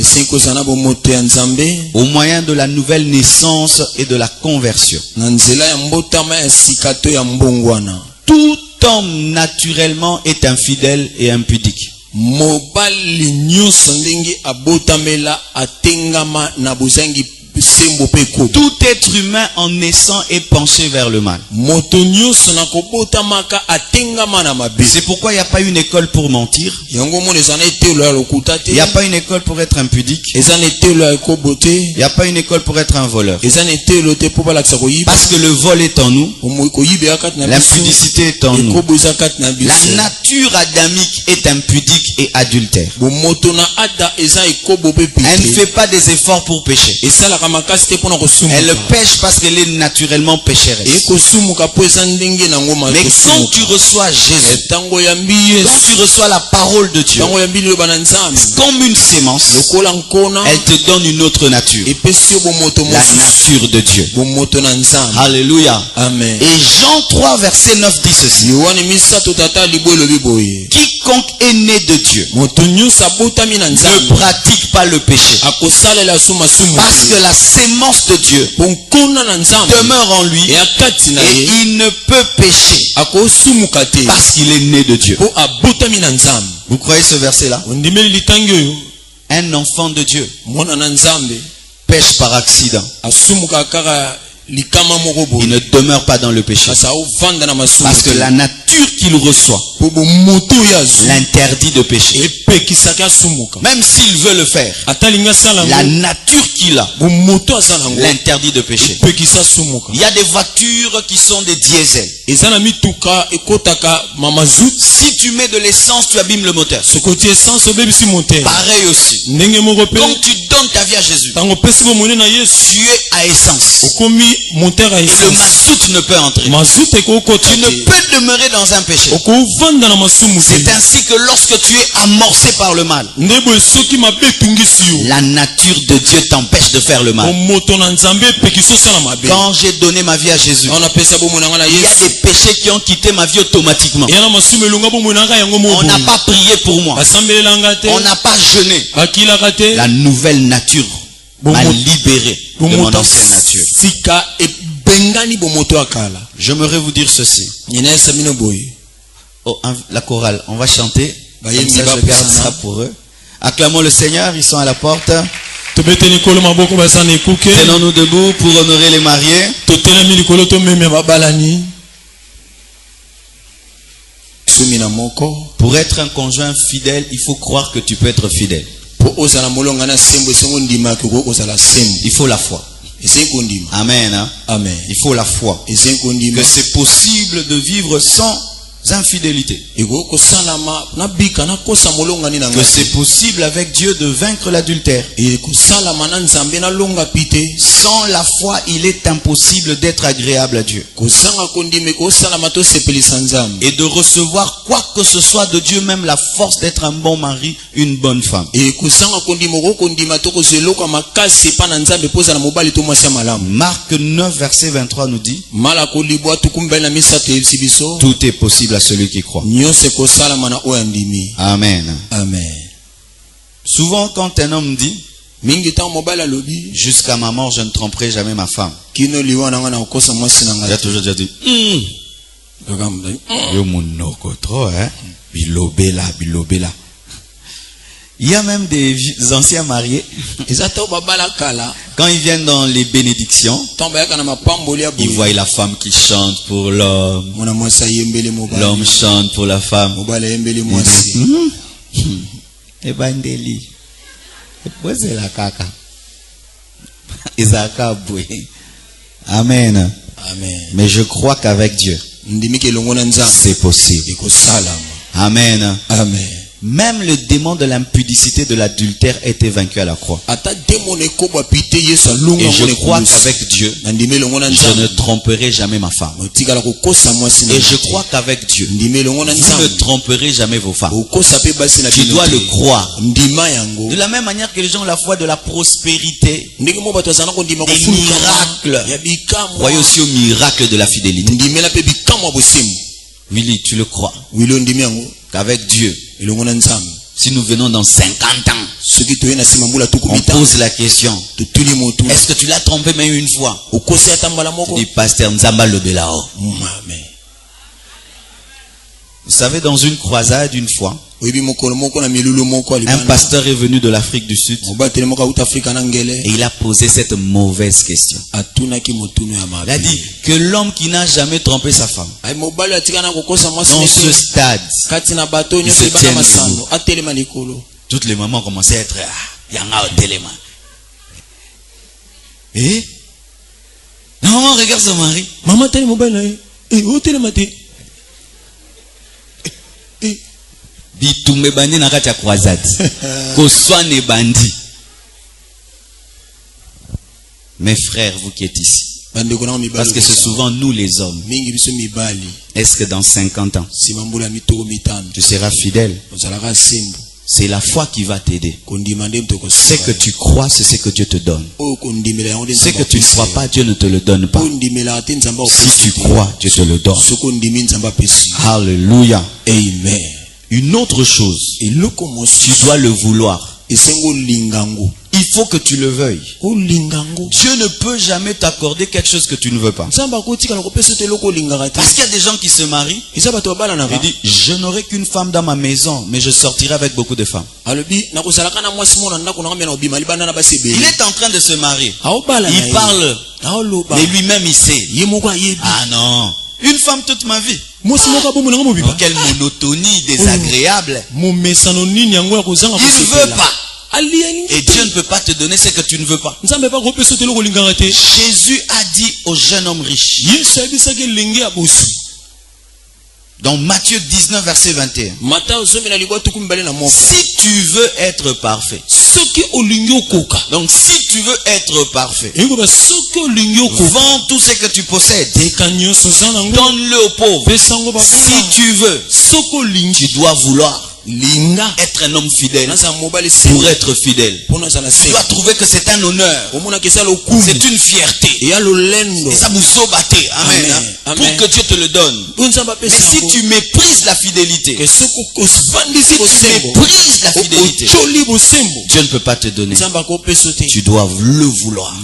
au moyen de la nouvelle naissance et de la conversion. Tout homme naturellement est infidèle et impudique. Tout être humain en naissant est penché vers le mal. C'est pourquoi il n'y a pas une école pour mentir. Il n'y a pas une école pour être impudique. Il n'y a pas une école pour être un voleur. Parce que le vol est en nous. L'impudicité est en nous. La nature adamique est impudique et adultère. Elle ne fait pas des efforts pour pécher. Elle pêche parce qu'elle est naturellement pécheresse. Mais quand tu reçois Jésus, quand tu reçois la parole de Dieu, comme une sémence, elle te donne une autre nature. La nature de Dieu. Alléluia. Amen. Et Jean 3 verset 9 dit ceci. Quiconque est né de Dieu ne pratique pas le péché. Parce que la sémence de Dieu demeure en lui et il ne peut pécher parce qu'il est né de Dieu. Vous croyez ce verset-là? Un enfant de Dieu pêche par accident. Il ne demeure pas dans le péché. Parce que la nature qu'il reçoit l'interdit de pécher. Même s'il veut le faire, la nature qu'il a l'interdit de pécher. Il y a des voitures qui sont des diesels. Si tu mets de l'essence, tu abîmes le moteur. Pareil aussi. Quand tu donnes ta vie à Jésus, tu es à essence. Et le mazout ne peut entrer. Tu ne peux demeurer dans un péché. C'est ainsi que lorsque tu es amorcé par le mal, la nature de Dieu t'empêche de faire le mal. Quand j'ai donné ma vie à Jésus, il y a des péchés qui ont quitté ma vie automatiquement. On n'a pas prié pour moi. On n'a pas jeûné. La nouvelle nature m'a libéré de mon ancienne nature. J'aimerais vous dire ceci. Oh, la chorale, on va chanter. Comme ça, je garde ça pour eux. Acclamons le Seigneur, ils sont à la porte. Tenons-nous debout pour honorer les mariés. Pour être un conjoint fidèle, il faut croire que tu peux être fidèle. Il faut la foi. Amen. Amen. Il faut la foi. Que c'est possible de vivre sans infidélité. Que c'est possible avec Dieu de vaincre l'adultère. Sans la foi, il est impossible d'être agréable à Dieu. Et de recevoir quoi que ce soit de Dieu, même la force d'être un bon mari, une bonne femme. Marc 9 verset 23 nous dit: tout est possible à celui qui croit. Amen. Amen. Souvent quand un homme dit: jusqu'à ma mort je ne tromperai jamais ma femme, il a toujours dit: Yo monoko trop, hein. Bilobela, bilobela. Il y a même des anciens mariés. Quand ils viennent dans les bénédictions, ils voient la femme qui chante pour l'homme. L'homme chante pour la femme. Ebandeli. C'est la caca. Amen. Amen. Mais je crois qu'avec Dieu, c'est possible. Amen. Amen. Même le démon de l'impudicité de l'adultère était vaincu à la croix. Et je crois qu'avec Dieu, je ne tromperai jamais ma femme. Et je crois qu'avec Dieu, vous ne tromperez jamais vos femmes. Tu dois le croire. De la même manière que les gens ont la foi de la prospérité, des miracles. Croyez aussi au miracle de la fidélité. Willy, tu le crois? Qu'avec Dieu, si nous venons dans 50 ans, on pose la question, est-ce que tu l'as trompé même une fois? Du pasteur Nzamba Lobelao. Vous savez, dans une croisade une fois, un pasteur est venu de l'Afrique du Sud et il a posé cette mauvaise question. Il a dit que l'homme qui n'a jamais trompé sa femme, dans ce stade, il se tient debout. Toutes les mamans commençaient à être yanga au téléma. Et la maman regarde son mari. Maman t'as mobile au téléma. Bitumbe bandi na kati ya croisade. Koswane bandi. Mes frères, vous qui êtes ici. Parce que c'est souvent nous les hommes. Est-ce que dans 50 ans, tu seras fidèle? C'est la foi qui va t'aider. Ce que tu crois, c'est ce que Dieu te donne. Ce que tu ne crois pas, Dieu ne te le donne pas. Si tu crois, Dieu te le donne. Alléluia. Amen. Une autre chose, tu dois le vouloir. Il faut que tu le veuilles. Dieu ne peut jamais t'accorder quelque chose que tu ne veux pas. Parce qu'il y a des gens qui se marient. Il dit, je n'aurai qu'une femme dans ma maison, mais je sortirai avec beaucoup de femmes. Il est en train de se marier. Il parle. Mais lui-même il sait. Ah non. Une femme toute ma vie. Quelle monotonie désagréable. Il ne veut pas. Et Dieu ne peut pas te donner ce que tu ne veux pas. Jésus a dit au jeune homme riche. Dans Matthieu 19 verset 21. Si tu veux être parfait. Donc si tu veux être parfait, vends tout ce que tu possèdes, donne-le aux pauvres. Si tu veux, tu dois vouloir être un homme fidèle. Pour être fidèle, tu dois trouver que c'est un honneur, c'est une fierté. Et ça vous obatte. Amen. Pour que Dieu te le donne. Mais si tu méprises la fidélité, Dieu ne peut pas te donner. Tu dois le vouloir.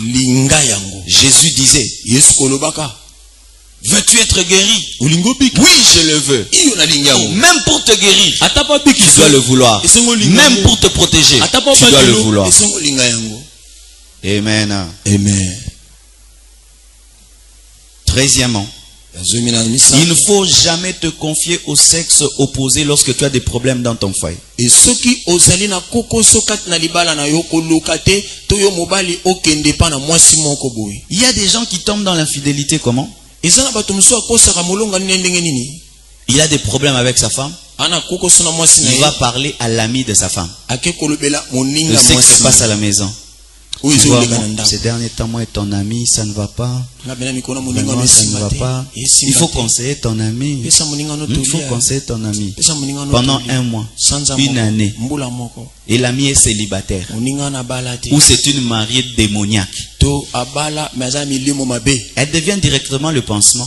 Jésus disait, veux-tu être guéri? Oui, je le veux. Même pour te guérir, tu dois le vouloir. Même pour te protéger, tu dois le vouloir. Amen. Amen. 13e, il ne faut jamais te confier au sexe opposé lorsque tu as des problèmes dans ton foyer. Il y a des gens qui tombent dans l'infidélité comment? Il a des problèmes avec sa femme. Il va parler à l'ami de sa femme de ce qui se passe à la maison. Ces derniers temps, moi et ton ami, ça ne va pas. Vraiment, ça ne va pas. Il faut conseiller ton ami. Il faut conseiller ton ami. Pendant un mois, une année. Et l'ami est célibataire. Ou c'est une mariée démoniaque. Elle devient directement le pansement.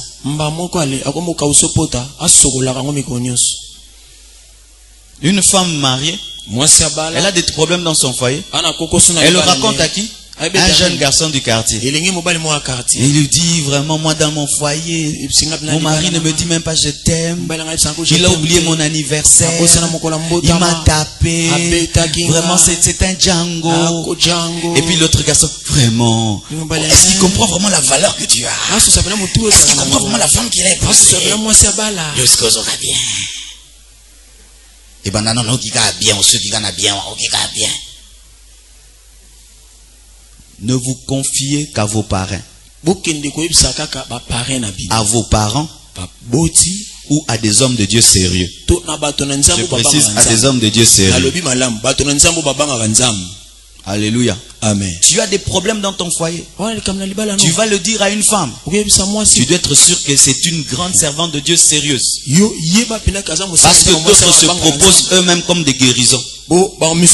Une femme mariée, elle a des problèmes dans son foyer. Elle le raconte à qui? Un jeune garçon du quartier. Et il lui dit vraiment, moi dans mon foyer, mon mari ne me dit même pas je t'aime. Il a oublié mon anniversaire. Il m'a tapé. Vraiment c'est un Django. Et puis l'autre garçon, vraiment, est-ce qu'il comprend vraiment la valeur que tu as? Est-ce qu'il comprend vraiment la femme qu'il a épousée? Bien. Et ben non, qui va bien, ceux qui gagnent bien, qui gagnent bien. Ne vous confiez qu'à vos parents. À vos parents ou à des hommes de Dieu sérieux. Je précise à des hommes de Dieu sérieux. Alléluia. Amen. Tu as des problèmes dans ton foyer. Tu vas le dire à une femme. Tu dois être sûr que c'est une grande servante de Dieu sérieuse. Parce que d'autres se proposent eux-mêmes comme des guérisons. Eux-mêmes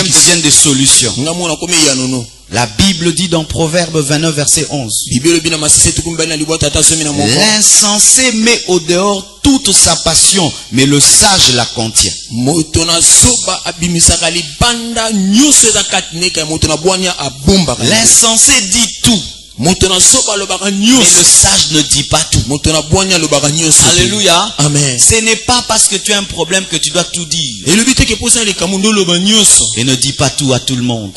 deviennent des solutions. La Bible dit dans Proverbe 29 verset 11. L'insensé met au dehors toute sa passion, mais le sage la contient. L'insensé dit tout, mais le sage ne dit pas tout. Alléluia. Amen. Ce n'est pas parce que tu as un problème que tu dois tout dire. Et ne dis pas tout à tout le monde.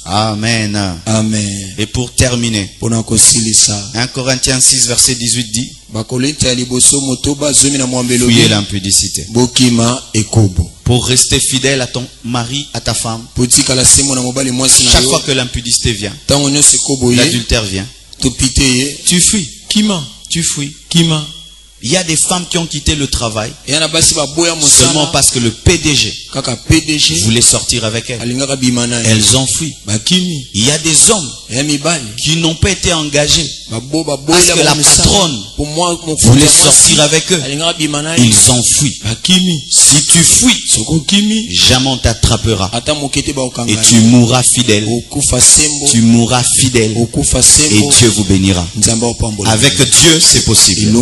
Amen. Amen. Et pour terminer, 1 Corinthiens 6 verset 18 dit, fuyez l'impudicité. Pour rester fidèle à ton mari, à ta femme. Chaque fois que l'impudicité vient, l'adultère vient, tu fuis. Tu fuis. Il y a des femmes qui ont quitté le travail seulement parce que le PDG voulait sortir avec elles. Elles ont fui. Il y a des hommes qui n'ont pas été engagés parce que la patronne voulait sortir avec eux. Ils ont fui. Si tu fuis, jamais on t'attrapera. Et tu mourras fidèle. Tu mourras fidèle. Et Dieu vous bénira. Avec Dieu, c'est possible.